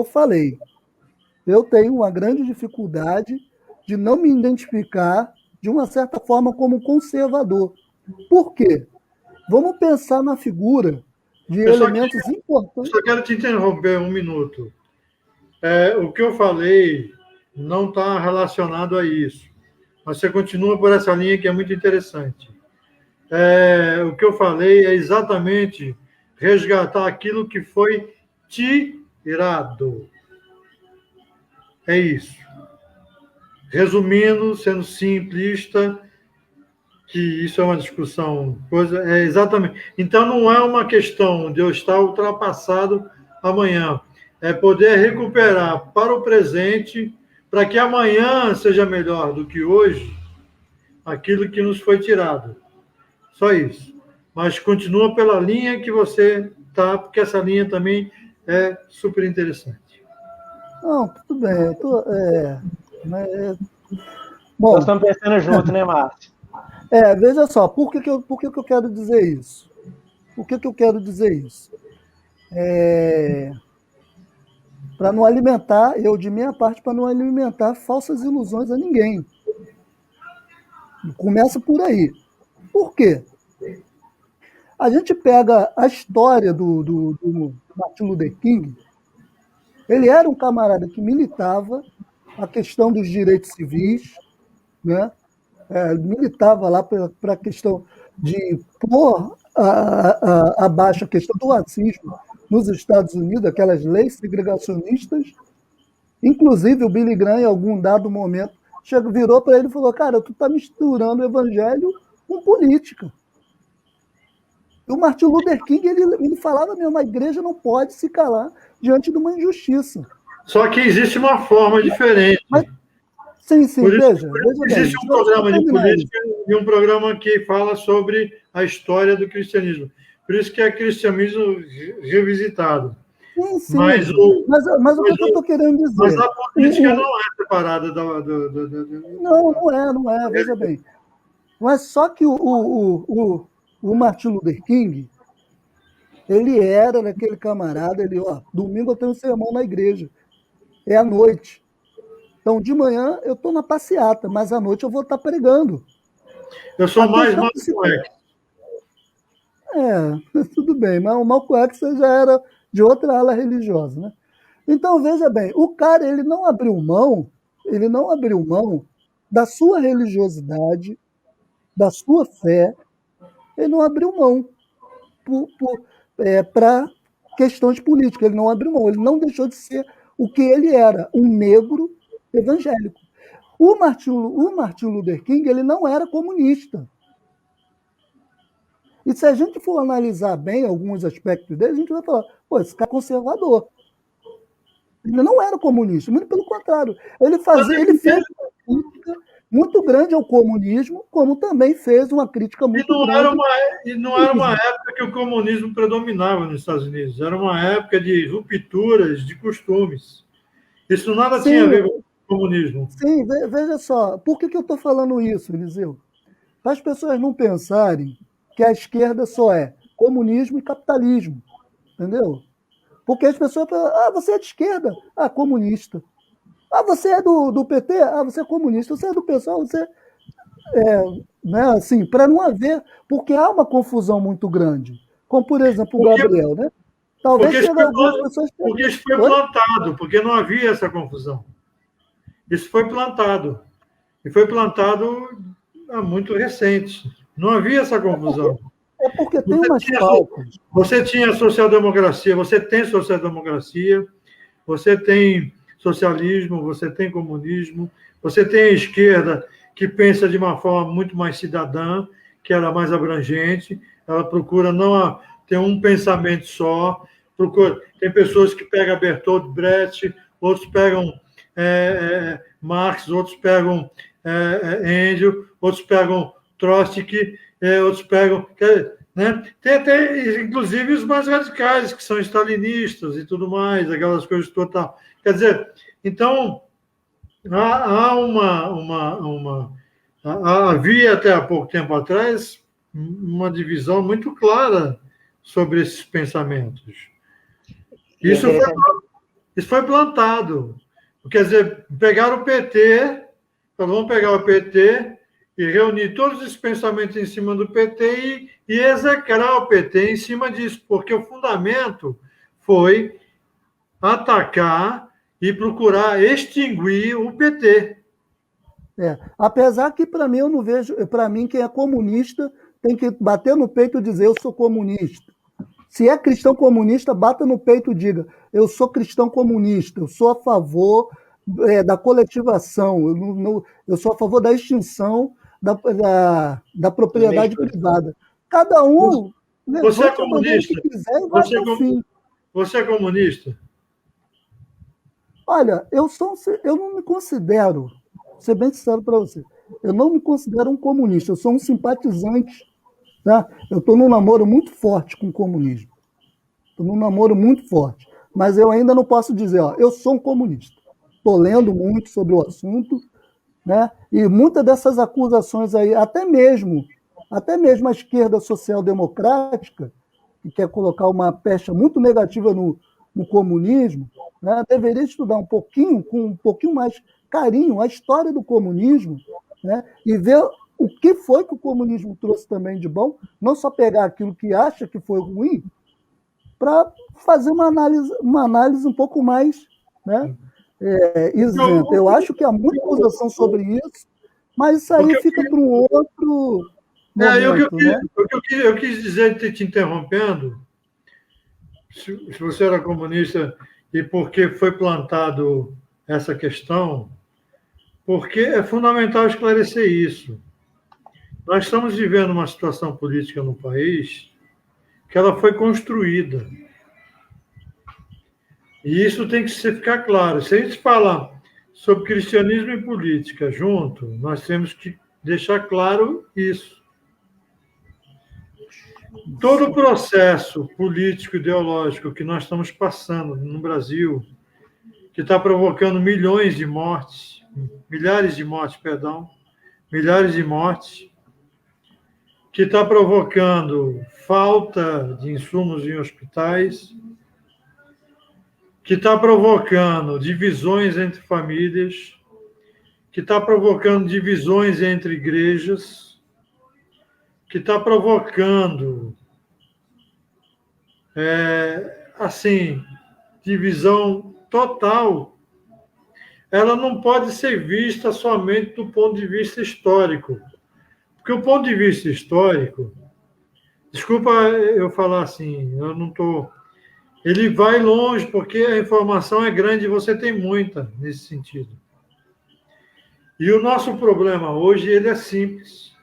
falei. Eu tenho uma grande dificuldade de não me identificar, de uma certa forma, como conservador. Por quê? Vamos pensar na figura de elementos importantes. Só quero te interromper um minuto. O que eu falei não está relacionado a isso. Mas você continua por essa linha que é muito interessante. O que eu falei é exatamente resgatar aquilo que foi tirado. É isso. Resumindo, sendo simplista, que isso é uma discussão, é exatamente. Então, não é uma questão de eu estar ultrapassado amanhã. É poder recuperar para o presente, para que amanhã seja melhor do que hoje, aquilo que nos foi tirado. Só isso. Mas continua pela linha que você está, porque essa linha também é super interessante. Não, tudo bem. Bom, nós estamos pensando junto, né, Márcio? Veja só, por que eu quero dizer isso? Por que eu quero dizer isso? Para não alimentar, de minha parte, para não alimentar falsas ilusões a ninguém. Começa por aí. Por quê? A gente pega a história do Martin Luther King. Ele era um camarada que militava a questão dos direitos civis, né? Militava lá para a questão de pôr abaixo a questão do racismo nos Estados Unidos, aquelas leis segregacionistas. Inclusive, o Billy Graham, em algum dado momento, virou para ele e falou: cara, tu está misturando o evangelho com política. E o Martin Luther King, ele falava mesmo, a igreja não pode se calar diante de uma injustiça. Só que existe uma forma diferente. Mas, sim, veja existe bem, um programa de política e um programa que fala sobre a história do cristianismo. Por isso que é cristianismo revisitado. Sim. Mas o que eu estou querendo dizer... Mas a política não é separada Não é, veja bem. Mas só que o Martin Luther King, ele era aquele camarada, domingo eu tenho um sermão na igreja, é à noite. Então, de manhã eu estou na passeata, mas à noite eu vou estar pregando. Eu sou mais Malcolm X. Tudo bem, mas o Malcolm X já era de outra ala religiosa, né? Então, veja bem, o cara, ele não abriu mão da sua religiosidade, da sua fé, ele não abriu mão para questões políticas, ele não abriu mão, ele não deixou de ser o que ele era, um negro evangélico. O Martin Luther King, ele não era comunista. E se a gente for analisar bem alguns aspectos dele, a gente vai falar, esse cara é conservador. Ele não era comunista, muito pelo contrário. Ele fez uma crítica muito grande ao comunismo, como também fez uma crítica muito grande. E não era uma época que o comunismo predominava nos Estados Unidos. Era uma época de rupturas de costumes. Isso nada tinha a ver com o comunismo. Sim, veja só. Por que eu estou falando isso, Eliseu? Para as pessoas não pensarem que a esquerda só é comunismo e capitalismo. Entendeu? Porque as pessoas falam, você é de esquerda? Comunista. Você é do PT? Você é comunista. Você é do PSOL? Você né, assim, para não haver, porque há uma confusão muito grande. Como, por exemplo, o Gabriel, né? Talvez chegue algumas pessoas... Porque isso foi plantado, porque não havia essa confusão. Isso foi plantado. E foi plantado há muito recente. Não havia essa confusão. É porque tem umas pautas. Você tinha social-democracia, você tem social-democracia, você tem socialismo, você tem comunismo, Você tem a esquerda que pensa de uma forma muito mais cidadã, que ela é mais abrangente, ela procura não ter um pensamento só, tem pessoas que pegam Bertolt Brecht, outros pegam Marx, outros pegam Engels, outros pegam Trotsky, outros pegam... Né? Tem até, inclusive, os mais radicais, que são stalinistas e tudo mais, aquelas coisas total. Quer dizer, então, havia até há pouco tempo atrás uma divisão muito clara sobre esses pensamentos. Isso foi plantado. Quer dizer, pegaram o PT, vamos pegar o PT e reunir todos esses pensamentos em cima do PT e execrar o PT em cima disso, porque o fundamento foi atacar e procurar extinguir o PT. Apesar que, para mim, eu não vejo... Para mim, quem é comunista tem que bater no peito e dizer eu sou comunista. Se é cristão comunista, bata no peito e diga eu sou cristão comunista, eu sou a favor da coletivação, eu sou a favor da extinção da propriedade privada. Cada um você é comunista? O que quiser e vai até o fim. Você é comunista? Olha, eu não me considero, vou ser bem sincero para você, eu não me considero um comunista, eu sou um simpatizante. Tá? Eu estou num namoro muito forte com o comunismo. Estou num namoro muito forte. Mas eu ainda não posso dizer, eu sou um comunista. Estou lendo muito sobre o assunto, né? E muitas dessas acusações aí, até mesmo a esquerda social-democrática, que quer colocar uma pecha muito negativa no comunismo, né? Deveria estudar com um pouquinho mais carinho a história do comunismo, né? E ver o que foi que o comunismo trouxe também de bom, não só pegar aquilo que acha que foi ruim, para fazer uma análise um pouco mais, né, isenta. Eu acho que há muita acusação sobre isso, mas isso aí fica para um outro momento. Eu quis dizer, te interrompendo, se você era comunista e por que foi plantado essa questão, porque é fundamental esclarecer isso. Nós estamos vivendo uma situação política no país que ela foi construída. E isso tem que ficar claro. Se a gente fala sobre cristianismo e política junto, nós temos que deixar claro isso. Todo o processo político ideológico que nós estamos passando no Brasil, que está provocando milhares de mortes, que está provocando falta de insumos em hospitais, que está provocando divisões entre famílias, que está provocando divisões entre igrejas, que está provocando, divisão total, ela não pode ser vista somente do ponto de vista histórico. Porque o ponto de vista histórico, desculpa eu falar assim, eu não estou... Ele vai longe, porque a informação é grande e você tem muita nesse sentido. E o nosso problema hoje, ele é simples.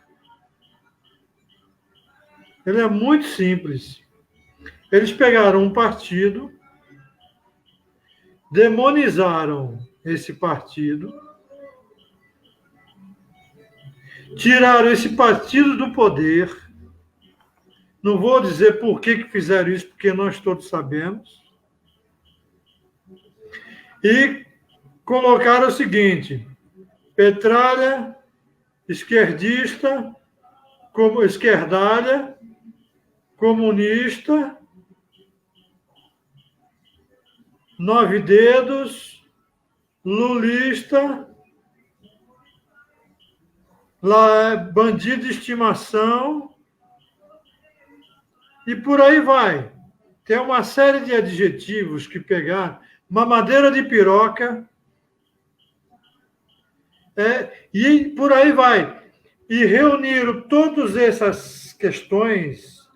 Ele é muito simples. Eles pegaram um partido, demonizaram esse partido, tiraram esse partido do poder. Não vou dizer por que fizeram isso, porque nós todos sabemos. E colocaram o seguinte: Petralha, esquerdista, esquerdalha, comunista, 9 dedos, lulista, bandido de estimação, e por aí vai. Tem uma série de adjetivos que pegar, mamadeira de piroca, e por aí vai. E reuniram todas essas questões,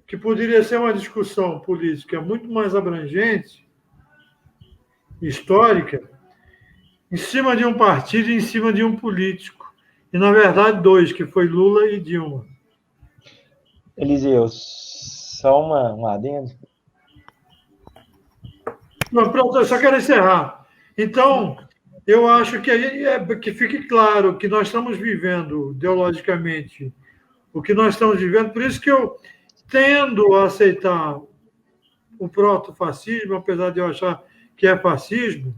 que poderia ser uma discussão política muito mais abrangente, histórica, em cima de um partido e em cima de um político. E, na verdade, dois, que foi Lula e Dilma. Eliseu, só um adendo. Não, pronto, eu só quero encerrar. Então, eu acho que fique claro que nós estamos vivendo, ideologicamente, o que nós estamos vivendo. Por isso que eu tendo a aceitar o proto-fascismo, apesar de eu achar que é fascismo,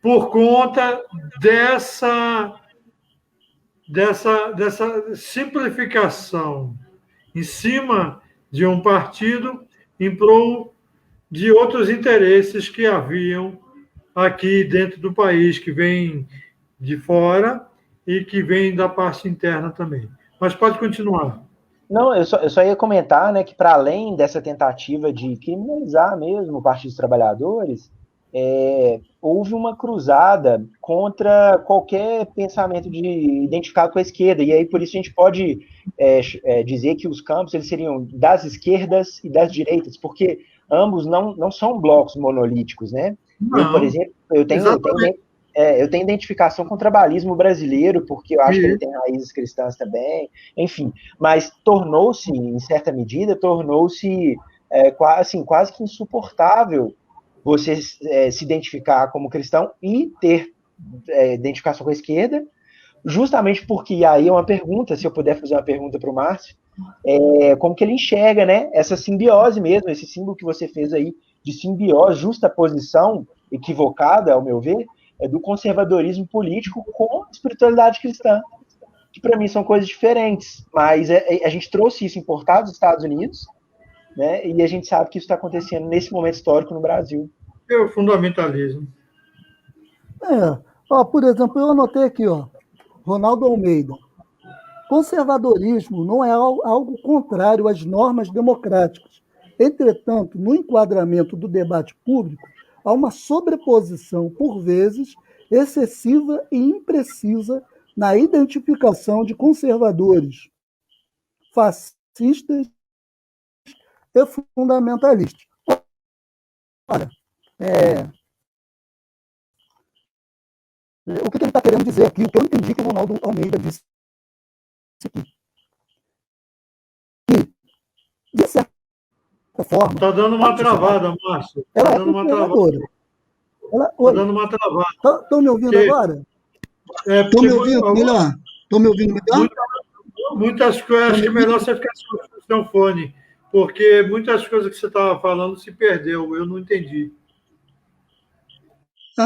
por conta dessa simplificação em cima de um partido em prol de outros interesses que haviam aqui dentro do país, que vêm de fora e que vêm da parte interna também. Mas pode continuar. Não, eu só ia comentar, né, que para além dessa tentativa de criminalizar mesmo o Partido dos Trabalhadores, houve uma cruzada contra qualquer pensamento de identificado com a esquerda, e aí por isso a gente pode dizer que os campos eles seriam das esquerdas e das direitas, porque ambos não são blocos monolíticos, né? Não, eu, por exemplo, eu tenho identificação com o trabalhismo brasileiro, porque eu acho que ele tem raízes cristãs também, enfim, mas tornou-se, em certa medida, quase que insuportável você se identificar como cristão e ter identificação com a esquerda, justamente porque, e aí é uma pergunta, se eu puder fazer uma pergunta para o Márcio, como que ele enxerga, né, essa simbiose mesmo, esse símbolo que você fez aí, de simbiose, justaposição equivocada, ao meu ver, do conservadorismo político com a espiritualidade cristã, que para mim são coisas diferentes, mas a gente trouxe isso importado dos Estados Unidos, né, e a gente sabe que isso está acontecendo nesse momento histórico no Brasil. É o fundamentalismo. Por exemplo, eu anotei aqui, Ronaldo Almeida. Conservadorismo não é algo contrário às normas democráticas. Entretanto, no enquadramento do debate público, há uma sobreposição, por vezes, excessiva e imprecisa na identificação de conservadores, fascistas e fundamentalistas. Olha, o que ele está querendo dizer aqui, o que eu entendi que o Ronaldo Almeida disse aqui. Que, de certa forma... Está dando uma travada, Márcio. Ela é conservadora. Está dando uma travada. Estão me ouvindo agora? Estão me ouvindo melhor? Estão me ouvindo melhor? Muitas coisas, acho que é melhor você ficar sem o fone, porque muitas coisas que você estava falando se perdeu, eu não entendi.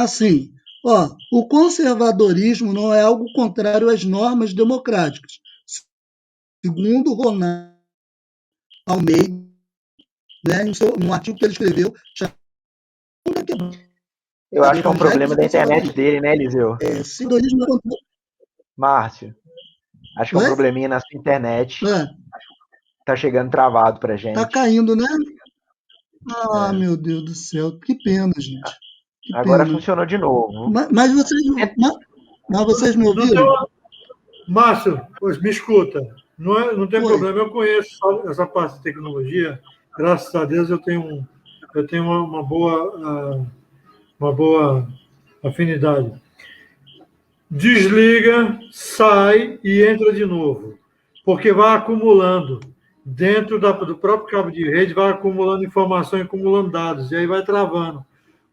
Sim. O conservadorismo não é algo contrário às normas democráticas. Segundo Ronaldo Almeida, né, num artigo que ele escreveu, eu acho que é um problema da internet dele, né, Eliseu? Márcio, acho que é um probleminha na sua internet. Tá chegando travado pra gente. Tá caindo, né? Meu Deus do céu, que pena, gente. Que Agora pena. funcionou de novo. Mas vocês me ouviram? Márcio, me escuta. Não tem problema, eu conheço essa parte de tecnologia. Graças a Deus eu tenho uma boa afinidade. Desliga, sai e entra de novo, porque vai acumulando. Dentro do próprio cabo de rede, vai acumulando informação, acumulando dados, e aí vai travando.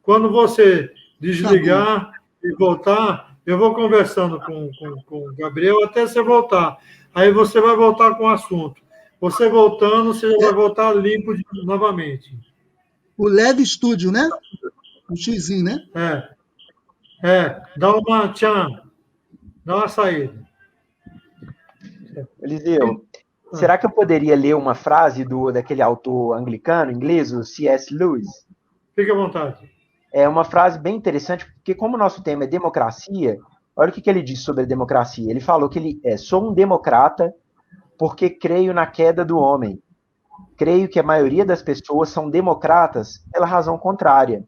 Quando você desligar e voltar, eu vou conversando com o Gabriel até você voltar. Aí você vai voltar com o assunto. Você voltando, você já vai voltar limpo novamente. O Leve Studio, né? O Xzinho, né? Dá uma saída. Eliseu, será que eu poderia ler uma frase daquele autor anglicano, inglês, o C.S. Lewis? Fique à vontade. É uma frase bem interessante, porque como o nosso tema é democracia, olha o que ele diz sobre a democracia. Ele falou que ele sou um democrata porque creio na queda do homem. Creio que a maioria das pessoas são democratas pela razão contrária.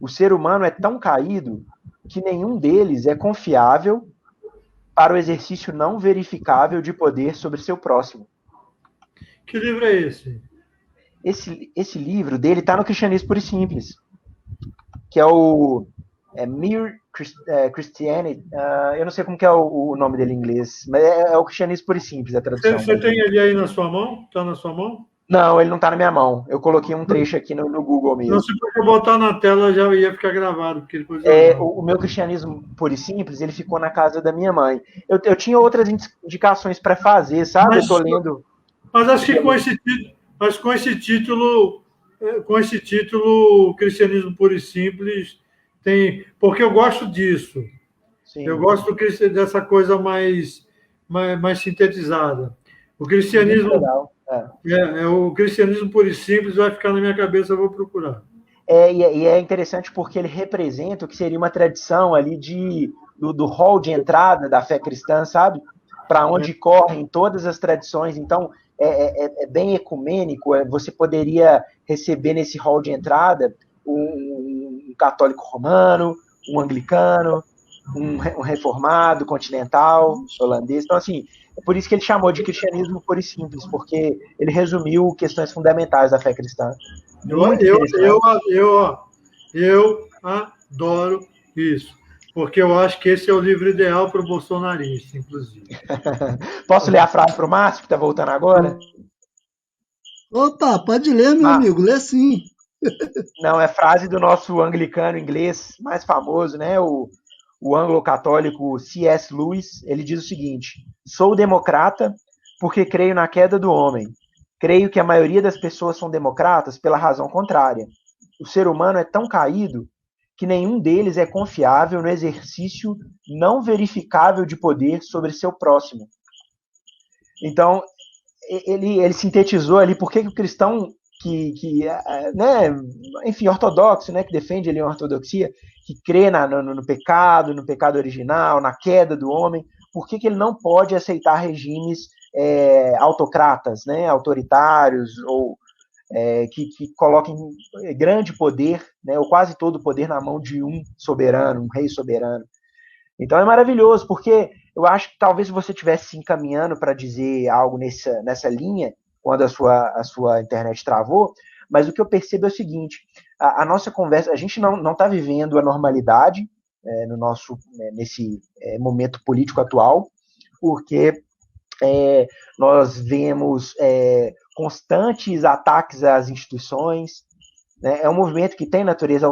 O ser humano é tão caído que nenhum deles é confiável para o exercício não verificável de poder sobre seu próximo. Que livro é esse? Esse livro dele está no Cristianismo Puro e Simples, que é o Mere Christianity, eu não sei como que é o nome dele em inglês, mas é o cristianismo puro e simples, a tradução. Você tem ele aí na sua mão? Está na sua mão? Não, ele não está na minha mão. Eu coloquei um trecho aqui no Google mesmo. Não, se eu botar na tela, já ia ficar gravado. Porque depois o meu cristianismo puro e simples, ele ficou na casa da minha mãe. Eu tinha outras indicações para fazer, sabe? Eu tô lendo... Mas acho que com esse título, Cristianismo Puro e Simples, tem... Porque eu gosto disso. Sim. Eu gosto dessa coisa mais sintetizada. O cristianismo... o cristianismo puro e simples vai ficar na minha cabeça, eu vou procurar. E é interessante porque ele representa o que seria uma tradição ali do hall de entrada da fé cristã, sabe? Para onde correm todas as tradições. Então, é bem ecumênico. Você poderia receber nesse hall de entrada um católico romano, um anglicano, um reformado, continental, holandês. Então, assim, é por isso que ele chamou de cristianismo puro e simples, porque ele resumiu questões fundamentais da fé cristã. Eu adoro isso, porque eu acho que esse é o livro ideal para o bolsonarista, inclusive. Posso ler a frase para o Márcio, que está voltando agora? Opa, pode ler, meu amigo, lê sim. Não, é frase do nosso anglicano inglês mais famoso, né? O anglo-católico C.S. Lewis. Ele diz o seguinte: sou democrata porque creio na queda do homem. Creio que a maioria das pessoas são democratas pela razão contrária. O ser humano é tão caído que nenhum deles é confiável no exercício não verificável de poder sobre seu próximo. Então, ele sintetizou ali por que o cristão né, enfim, ortodoxo, né, que defende ali a ortodoxia, que crê no pecado original, na queda do homem, por que ele não pode aceitar regimes autocratas, né, autoritários, ou que coloquem grande poder, né, ou quase todo o poder na mão de um soberano, um rei soberano. Então é maravilhoso, porque eu acho que talvez você estivesse se encaminhando para dizer algo nessa linha, quando a sua internet travou, mas o que eu percebo é o seguinte: a nossa conversa, a gente não está vivendo a normalidade nesse momento político atual, porque nós vemos constantes ataques às instituições, né? É um movimento que tem natureza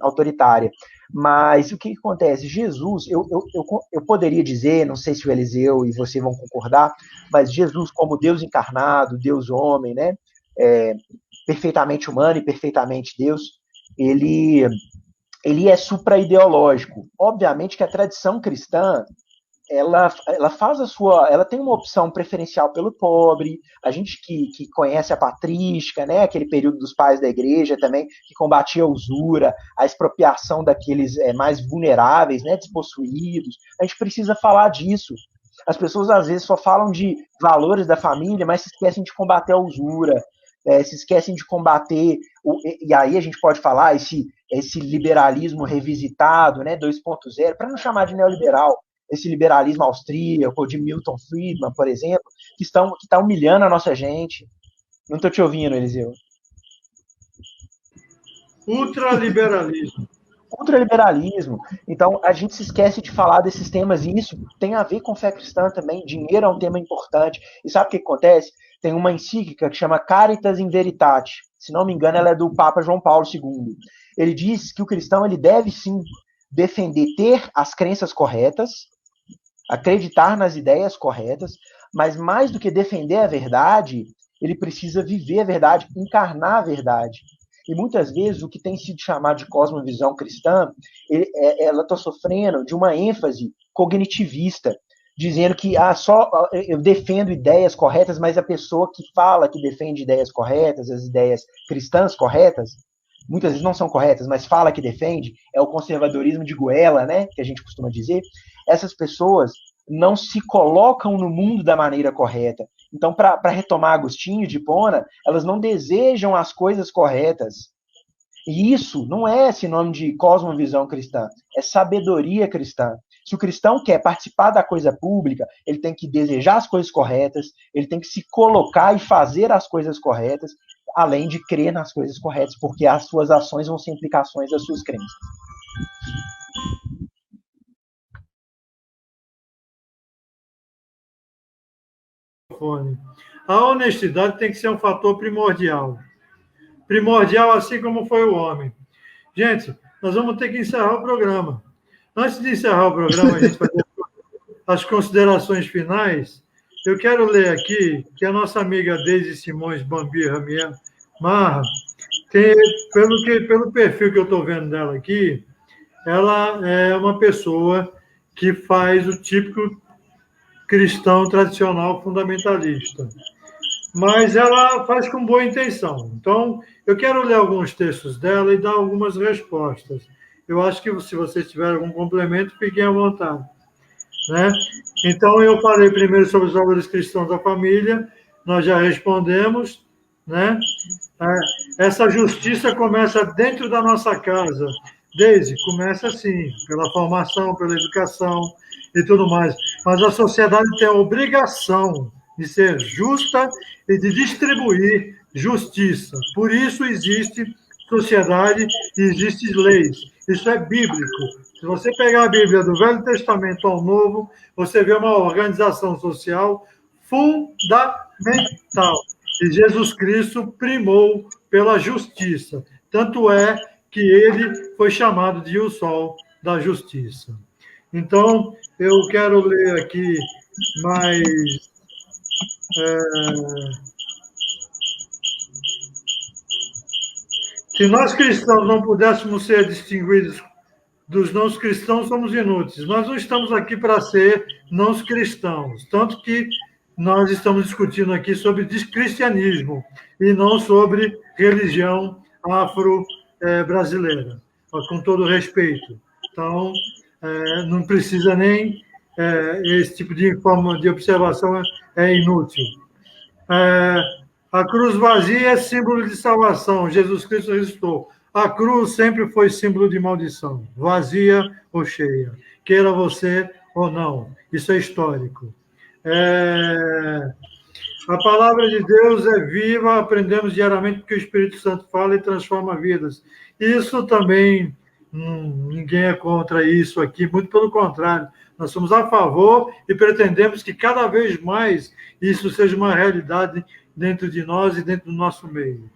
autoritária. Mas o que acontece? Jesus, eu poderia dizer, não sei se o Eliseu e você vão concordar, mas Jesus como Deus encarnado, Deus homem, né? Perfeitamente humano e perfeitamente Deus, ele é supra-ideológico. Obviamente que a tradição cristã, ela faz ela tem uma opção preferencial pelo pobre. A gente que conhece a patrística, né, aquele período dos pais da igreja também, que combatia a usura, a expropriação daqueles mais vulneráveis, né, despossuídos. A gente precisa falar disso. As pessoas às vezes só falam de valores da família, mas se esquecem de combater a usura, se esquecem de combater, e aí a gente pode falar esse liberalismo revisitado, né, 2.0, para não chamar de neoliberal, esse liberalismo austríaco, ou de Milton Friedman, por exemplo, que está humilhando a nossa gente. Não estou te ouvindo, Eliseu. Ultraliberalismo. Ultraliberalismo. Então, a gente se esquece de falar desses temas, e isso tem a ver com fé cristã também. Dinheiro é um tema importante. E sabe o que acontece? Tem uma encíclica que chama Caritas in Veritate. Se não me engano, ela é do Papa João Paulo II. Ele diz que o cristão ele deve, sim, defender, ter as crenças corretas, acreditar nas ideias corretas, mas mais do que defender a verdade, ele precisa viver a verdade, encarnar a verdade. E muitas vezes o que tem sido chamado de cosmovisão cristã, ela está sofrendo de uma ênfase cognitivista, dizendo que só eu defendo ideias corretas, mas a pessoa que fala que defende ideias corretas, as ideias cristãs corretas, muitas vezes não são corretas, mas fala que defende, é o conservadorismo de goela, né, que a gente costuma dizer. Essas pessoas não se colocam no mundo da maneira correta. Então, para retomar Agostinho de Hipona, elas não desejam as coisas corretas. E isso não é sinônimo de cosmovisão cristã, é sabedoria cristã. Se o cristão quer participar da coisa pública, ele tem que desejar as coisas corretas, ele tem que se colocar e fazer as coisas corretas, além de crer nas coisas corretas, porque as suas ações vão ser implicações das suas crenças. microfone. A honestidade tem que ser um fator primordial. Primordial, assim como foi o homem. Gente, nós vamos ter que encerrar o programa. Antes de encerrar o programa, a gente fazer as considerações finais, eu quero ler aqui que a nossa amiga Deise Simões Bambi Ramier Marra, pelo perfil que eu estou vendo dela aqui, ela é uma pessoa que faz o típico cristão tradicional fundamentalista. Mas ela faz com boa intenção. Então, eu quero ler alguns textos dela e dar algumas respostas. Eu acho que se vocês tiverem algum complemento, fiquem à vontade. Né? Então, eu falei primeiro sobre os valores cristãos da família, nós já respondemos. Né? Essa justiça começa dentro da nossa casa. Deise, começa assim, pela formação, pela educação e tudo mais. Mas a sociedade tem a obrigação de ser justa e de distribuir justiça. Por isso existe sociedade e existem leis. Isso é bíblico. Se você pegar a Bíblia do Velho Testamento ao Novo, você vê uma organização social fundamental. E Jesus Cristo primou pela justiça. Tanto é que ele foi chamado de o Sol da Justiça. Então, eu quero ler aqui mais... Se nós cristãos não pudéssemos ser distinguidos dos não cristãos, somos inúteis. Nós não estamos aqui para ser não cristãos, tanto que nós estamos discutindo aqui sobre cristianismo e não sobre religião afro-brasileira, com todo respeito. Então, não precisa nem esse tipo de observação é inútil. A cruz vazia é símbolo de salvação. Jesus Cristo ressuscitou. A cruz sempre foi símbolo de maldição, vazia ou cheia, queira você ou não. Isso é histórico. A palavra de Deus é viva, aprendemos diariamente que o Espírito Santo fala e transforma vidas. Isso também, ninguém é contra isso aqui, muito pelo contrário. Nós somos a favor e pretendemos que cada vez mais isso seja uma realidade dentro de nós e dentro do nosso meio.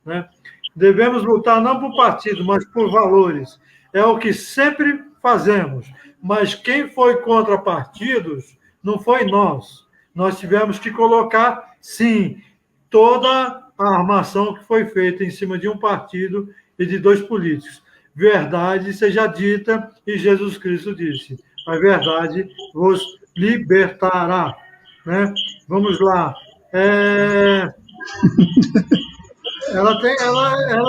Né? Devemos lutar não por partido, mas por valores. É o que sempre fazemos. Mas quem foi contra partidos não foi nós. Nós tivemos que colocar, sim, toda a armação que foi feita em cima de um partido e de dois políticos. Verdade seja dita, e Jesus Cristo disse, a verdade vos libertará. Né? Vamos lá. Ela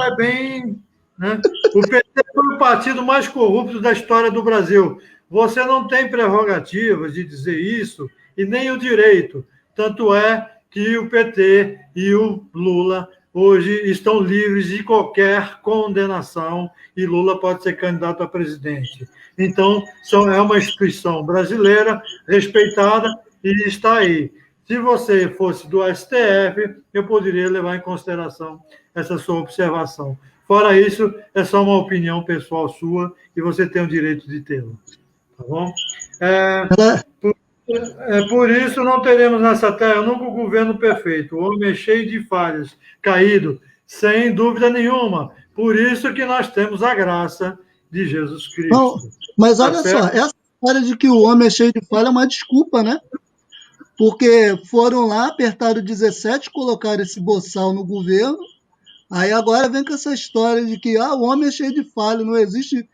é bem... Né? O PT foi o partido mais corrupto da história do Brasil. Você não tem prerrogativas de dizer isso e nem o direito. Tanto é que o PT e o Lula hoje estão livres de qualquer condenação e Lula pode ser candidato a presidente. Então, é uma instituição brasileira respeitada e está aí. Se você fosse do STF, eu poderia levar em consideração essa sua observação. Fora isso, é só uma opinião pessoal sua e você tem o direito de tê-la. Tá bom? Por isso, não teremos nessa terra nunca um governo perfeito. O homem é cheio de falhas, caído, sem dúvida nenhuma. Por isso que nós temos a graça de Jesus Cristo. Não, mas olha só, essa história de que o homem é cheio de falha é uma desculpa, né? Porque foram lá, apertaram 17, colocaram esse boçal no governo, aí agora vem com essa história de que o homem é cheio de falha, não existe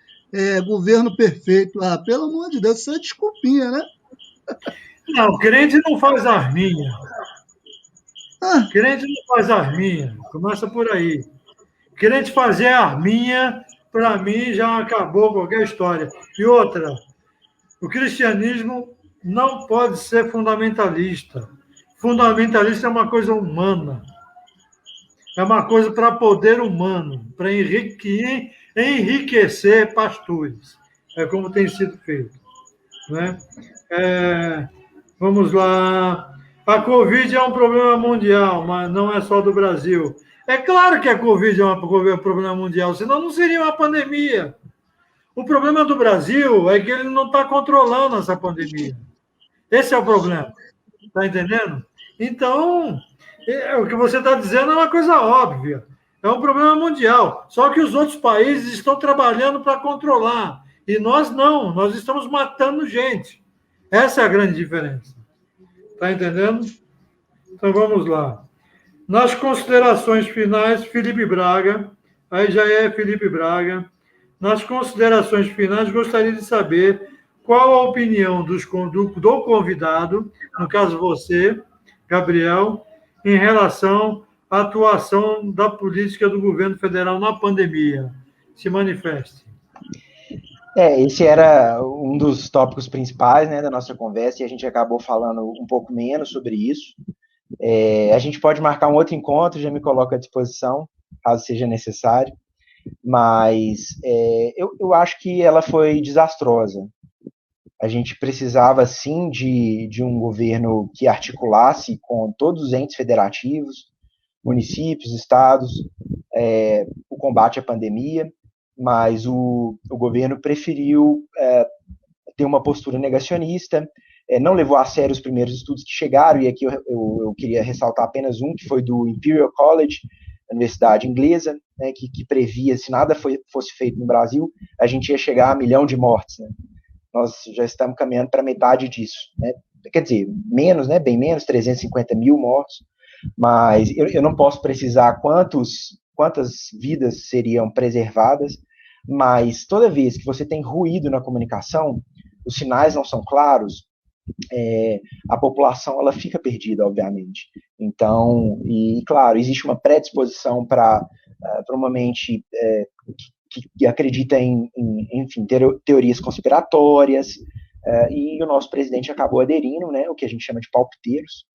governo perfeito. Pelo amor de Deus, isso é desculpinha, né? Não, crente não faz arminha. Crente não faz arminha. Começa por aí. Crente fazer arminha, para mim, já acabou qualquer história. E outra, o cristianismo não pode ser fundamentalista. Fundamentalista é uma coisa humana. É uma coisa para poder humano, para enriquecer pastores. É como tem sido feito. Né? Vamos lá. A Covid é um problema mundial, mas não é só do Brasil. É claro que a Covid é um problema mundial, senão não seria uma pandemia. O problema do Brasil é que ele não está controlando essa pandemia. Esse é o problema. Está entendendo? Então, o que você está dizendo é uma coisa óbvia. É um problema mundial. Só que os outros países estão trabalhando para controlar. E nós não. Nós estamos matando gente. Essa é a grande diferença. Está entendendo? Então, vamos lá. Nas considerações finais, Felipe Braga. Aí já é Felipe Braga. Nas considerações finais, gostaria de saber qual a opinião do convidado, no caso você, Gabriel, em relação à atuação da política do governo federal na pandemia. Se manifeste. Esse era um dos tópicos principais, né, da nossa conversa, e a gente acabou falando um pouco menos sobre isso. A gente pode marcar um outro encontro, já me coloco à disposição, caso seja necessário, mas eu acho que ela foi desastrosa. A gente precisava, sim, de um governo que articulasse com todos os entes federativos, municípios, estados, o combate à pandemia, mas o governo preferiu ter uma postura negacionista, não levou a sério os primeiros estudos que chegaram, e aqui eu queria ressaltar apenas um, que foi do Imperial College, a Universidade Inglesa, né, que previa, se nada fosse feito no Brasil, a gente ia chegar a 1 milhão de mortes, né? Nós já estamos caminhando para metade disso, né? Quer dizer, menos, né? Bem menos, 350 mil mortos, mas eu não posso precisar quantas vidas seriam preservadas, mas toda vez que você tem ruído na comunicação, os sinais não são claros, a população ela fica perdida, obviamente. Então, e claro, existe uma predisposição para uma mente que acredita em enfim, teorias conspiratórias, e o nosso presidente acabou aderindo, né, o que a gente chama de palpiteiros,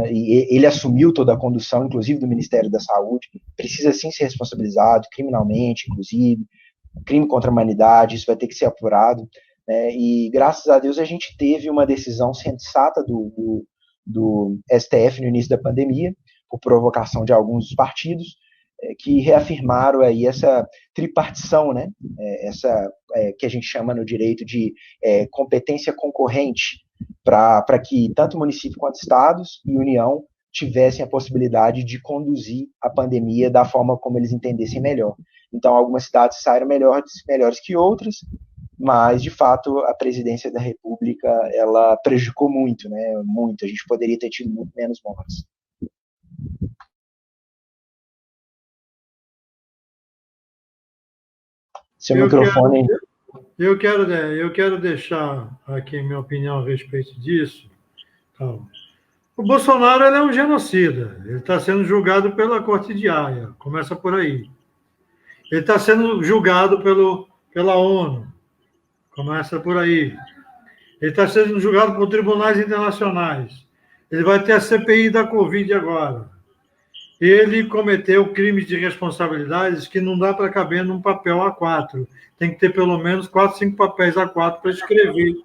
e ele assumiu toda a condução, inclusive do Ministério da Saúde, precisa sim ser responsabilizado, criminalmente, inclusive, crime contra a humanidade, isso vai ter que ser apurado, e graças a Deus a gente teve uma decisão sensata do STF no início da pandemia, por provocação de alguns dos partidos, que reafirmaram aí essa tripartição, né? Essa que a gente chama no direito de competência concorrente, para que tanto município quanto estados e União tivessem a possibilidade de conduzir a pandemia da forma como eles entendessem melhor. Então, algumas cidades saíram melhores que outras, mas, de fato, a presidência da República, ela prejudicou muito, né? Muito. A gente poderia ter tido muito menos mortes. Seu microfone... Eu quero deixar aqui minha opinião a respeito disso. Então, o Bolsonaro é um genocida. Ele está sendo julgado pela Corte de Haia. Começa por aí. Ele está sendo julgado pela ONU. Começa por aí. Ele está sendo julgado por tribunais internacionais. Ele vai ter a CPI da Covid agora. Ele cometeu crimes de responsabilidades que não dá para caber num papel A4. Tem que ter pelo menos 4, 5 papéis A4 para escrever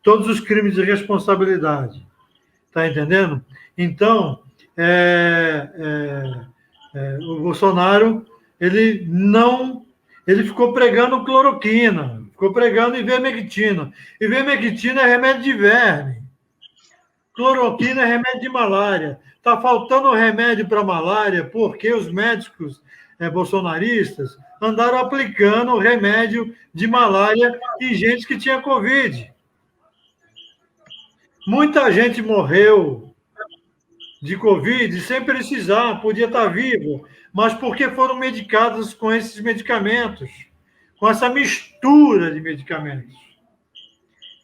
todos os crimes de responsabilidade. Está entendendo? Então, o Bolsonaro, ele ficou pregando cloroquina, ficou pregando ivermectina. Ivermectina é remédio de verme. Cloroquina é remédio de malária. Está faltando remédio para malária porque os médicos bolsonaristas andaram aplicando remédio de malária em gente que tinha Covid. Muita gente morreu de Covid sem precisar, podia estar vivo, mas porque foram medicados com esses medicamentos, com essa mistura de medicamentos.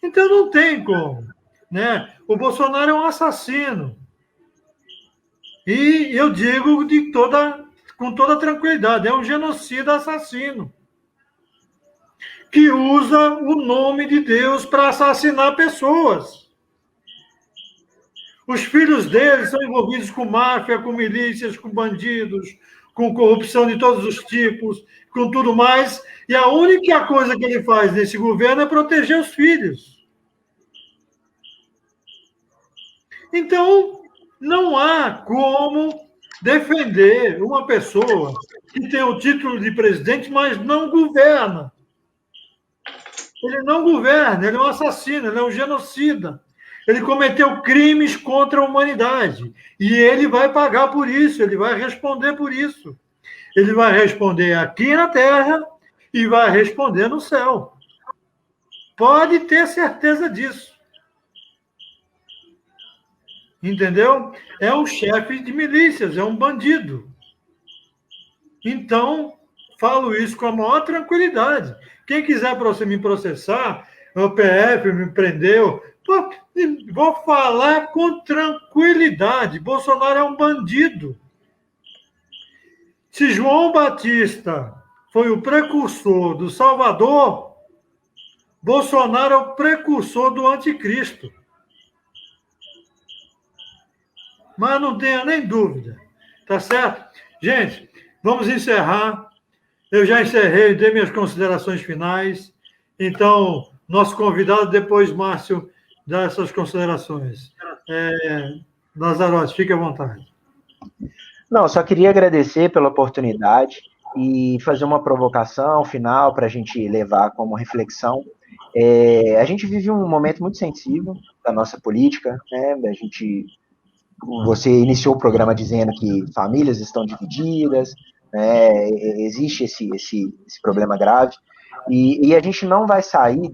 Então não tem como, né? O Bolsonaro é um assassino. E eu digo com toda tranquilidade, é um genocida assassino que usa o nome de Deus para assassinar pessoas. Os filhos dele são envolvidos com máfia, com milícias, com bandidos, com corrupção de todos os tipos, com tudo mais, e a única coisa que ele faz nesse governo é proteger os filhos. Então, não há como defender uma pessoa que tem o título de presidente, mas não governa. Ele não governa, ele é um assassino, ele é um genocida. Ele cometeu crimes contra a humanidade. E ele vai pagar por isso, ele vai responder por isso. Ele vai responder aqui na terra e vai responder no céu. Pode ter certeza disso. Entendeu? É um chefe de milícias, é um bandido. Então, falo isso com a maior tranquilidade. Quem quiser me processar, o PF me prendeu, pô, vou falar com tranquilidade. Bolsonaro é um bandido. Se João Batista foi o precursor do Salvador, Bolsonaro é o precursor do anticristo. Mas não tenha nem dúvida. Tá certo? Gente, vamos encerrar. Eu já encerrei, dei minhas considerações finais. Então, nosso convidado, depois, Márcio, dá essas considerações. Lazarotti, fique à vontade. Não, só queria agradecer pela oportunidade e fazer uma provocação final para a gente levar como reflexão. A gente vive um momento muito sensível da nossa política, né? Você iniciou o programa dizendo que famílias estão divididas, né? Existe esse problema grave, e a gente não vai sair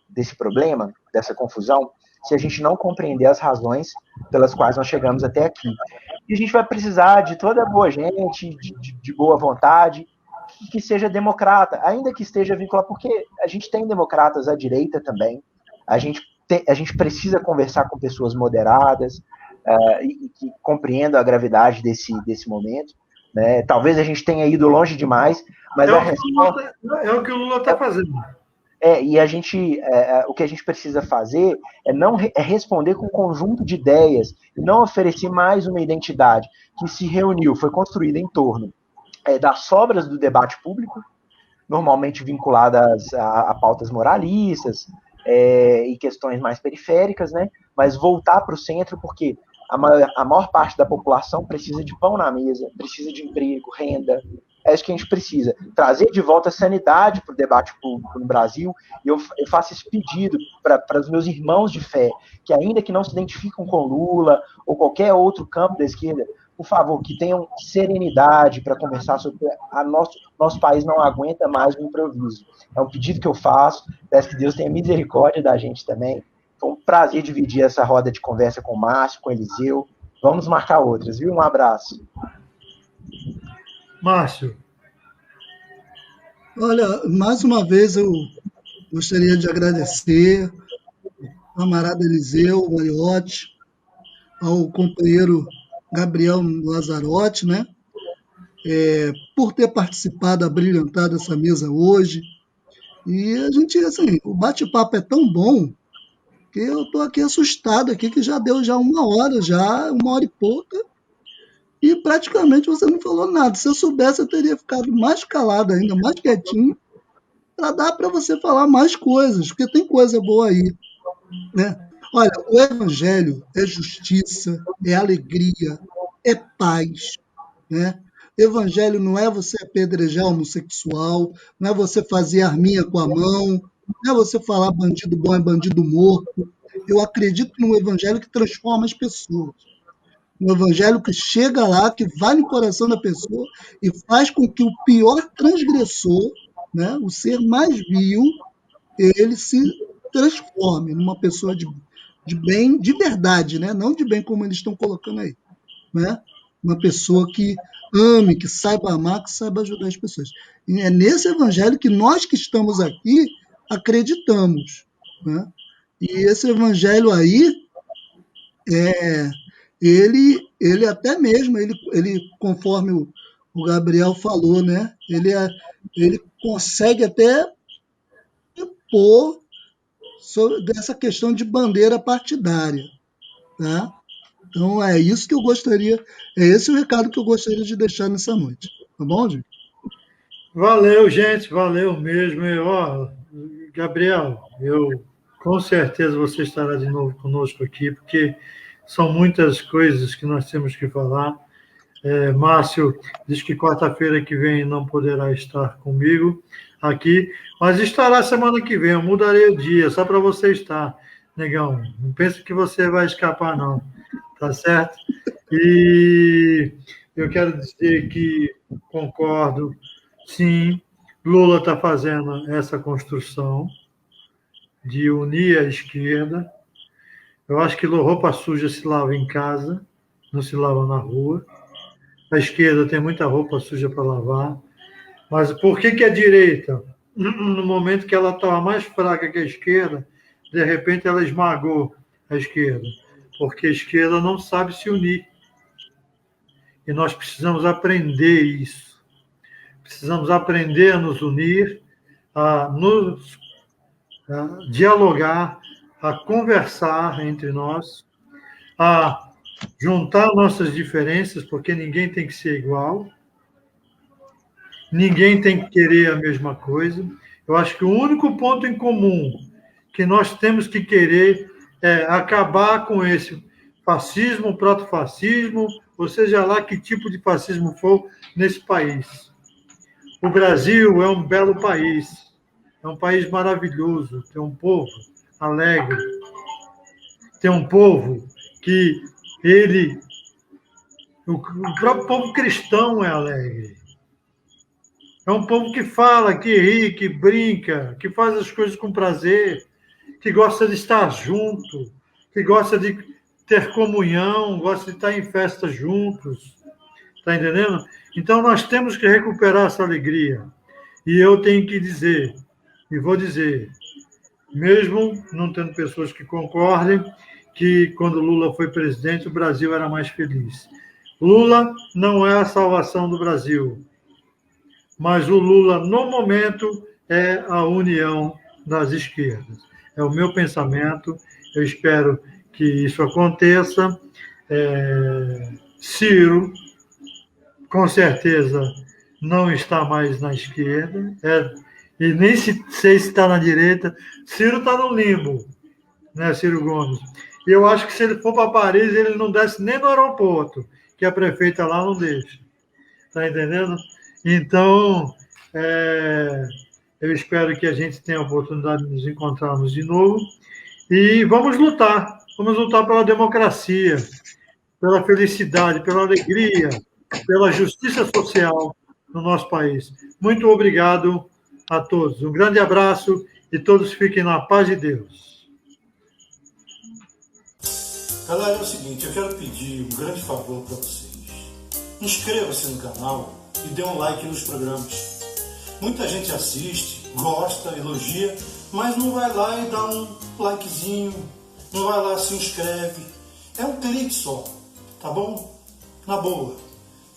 desse problema, dessa confusão, se a gente não compreender as razões pelas quais nós chegamos até aqui. E a gente vai precisar de toda boa gente, de boa vontade, que seja democrata, ainda que esteja vinculado, porque a gente tem democratas à direita também, a gente precisa conversar com pessoas moderadas, e que compreendam a gravidade desse momento. Né? Talvez a gente tenha ido longe demais, mas a resposta... É o que o Lula está fazendo. E o que a gente precisa fazer é responder com um conjunto de ideias, não oferecer mais uma identidade que se reuniu, foi construída em torno das sobras do debate público, normalmente vinculadas a pautas moralistas e questões mais periféricas, né? Mas voltar para o centro, porque a maior parte da população precisa de pão na mesa, precisa de emprego, renda. É isso que a gente precisa. Trazer de volta a sanidade para o debate público no Brasil. E eu faço esse pedido para os meus irmãos de fé, que ainda que não se identificam com Lula ou qualquer outro campo da esquerda, por favor, que tenham serenidade para conversar sobre nosso país não aguenta mais o improviso. É um pedido que eu faço. Peço que Deus tenha misericórdia da gente também. Foi um prazer dividir essa roda de conversa com o Márcio, com o Eliseu. Vamos marcar outras, viu? Um abraço. Márcio. Olha, mais uma vez eu gostaria de agradecer ao camarada Eliseu Mariotti, ao companheiro Gabriel Lazarotti, né? Por ter participado, abrilhantado essa mesa hoje. E a gente, assim, o bate-papo é tão bom que eu estou aqui assustado aqui, que já deu uma hora e pouca, e praticamente você não falou nada. Se eu soubesse, eu teria ficado mais calado ainda, mais quietinho, para dar para você falar mais coisas, porque tem coisa boa aí, né? Olha, o evangelho é justiça, é alegria, é paz, né? Evangelho não é você apedrejar homossexual, não é você fazer arminha com a mão, não é você falar bandido bom é bandido morto. Eu acredito num evangelho que transforma as pessoas. Um evangelho que chega lá, que vai no coração da pessoa e faz com que o pior transgressor, né, o ser mais vil, ele se transforme numa pessoa de bem, de verdade, né? Não de bem como eles estão colocando aí. Né? Uma pessoa que ame, que saiba amar, que saiba ajudar as pessoas. E é nesse evangelho que nós que estamos aqui acreditamos. Né? E esse evangelho aí, ele até mesmo, ele conforme o Gabriel falou, né? Ele consegue até impor dessa questão de bandeira partidária. Tá? Então é isso que eu gostaria, é esse o recado que eu gostaria de deixar nessa noite. Tá bom, gente? Valeu, gente, valeu mesmo. Gabriel, com certeza você estará de novo conosco aqui, porque são muitas coisas que nós temos que falar. Márcio diz que quarta-feira que vem não poderá estar comigo aqui, mas estará semana que vem. Eu mudarei o dia, só para você estar. negão. Não pense que você vai escapar, não. Tá certo? E eu quero dizer que concordo, sim, Lula está fazendo essa construção de unir a esquerda. Eu acho que roupa suja se lava em casa, não se lava na rua. A esquerda tem muita roupa suja para lavar. Mas por que a direita, no momento que ela estava mais fraca que a esquerda, de repente ela esmagou a esquerda? Porque a esquerda não sabe se unir. E nós precisamos aprender isso. Precisamos aprender a nos unir, a dialogar, a conversar entre nós, a juntar nossas diferenças, porque ninguém tem que ser igual, ninguém tem que querer a mesma coisa. Eu acho que o único ponto em comum que nós temos que querer é acabar com esse fascismo, protofascismo, ou seja lá que tipo de fascismo for nesse país. O Brasil é um belo país, é um país maravilhoso, tem um povo alegre, tem um povo que o próprio povo cristão é alegre. É um povo que fala, que ri, que brinca, que faz as coisas com prazer, que gosta de estar junto, que gosta de ter comunhão, gosta de estar em festa juntos. Está entendendo? Então, nós temos que recuperar essa alegria. E eu tenho que dizer, e vou dizer, mesmo não tendo pessoas que concordem, que quando Lula foi presidente, o Brasil era mais feliz. Lula não é a salvação do Brasil, mas o Lula, no momento, é a união das esquerdas. É o meu pensamento, eu espero que isso aconteça. Ciro, com certeza, não está mais na esquerda, e nem sei se está na direita. Ciro está no limbo, né, Ciro Gomes? E eu acho que se ele for para Paris, ele não desce nem no aeroporto, que a prefeita lá não deixa. Está entendendo? Então, eu espero que a gente tenha a oportunidade de nos encontrarmos de novo. E vamos lutar pela democracia, pela felicidade, pela alegria, pela justiça social no nosso país. Muito obrigado a todos. Um grande abraço e todos fiquem na paz de Deus. Galera, é o seguinte, eu quero pedir um grande favor para vocês. Inscreva-se no canal e dê um like nos programas. Muita gente assiste, gosta, elogia, mas não vai lá e dá um likezinho, não vai lá, se inscreve. É um clique só, tá bom? Na boa,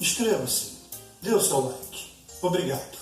inscreva-se, dê o seu like. Obrigado.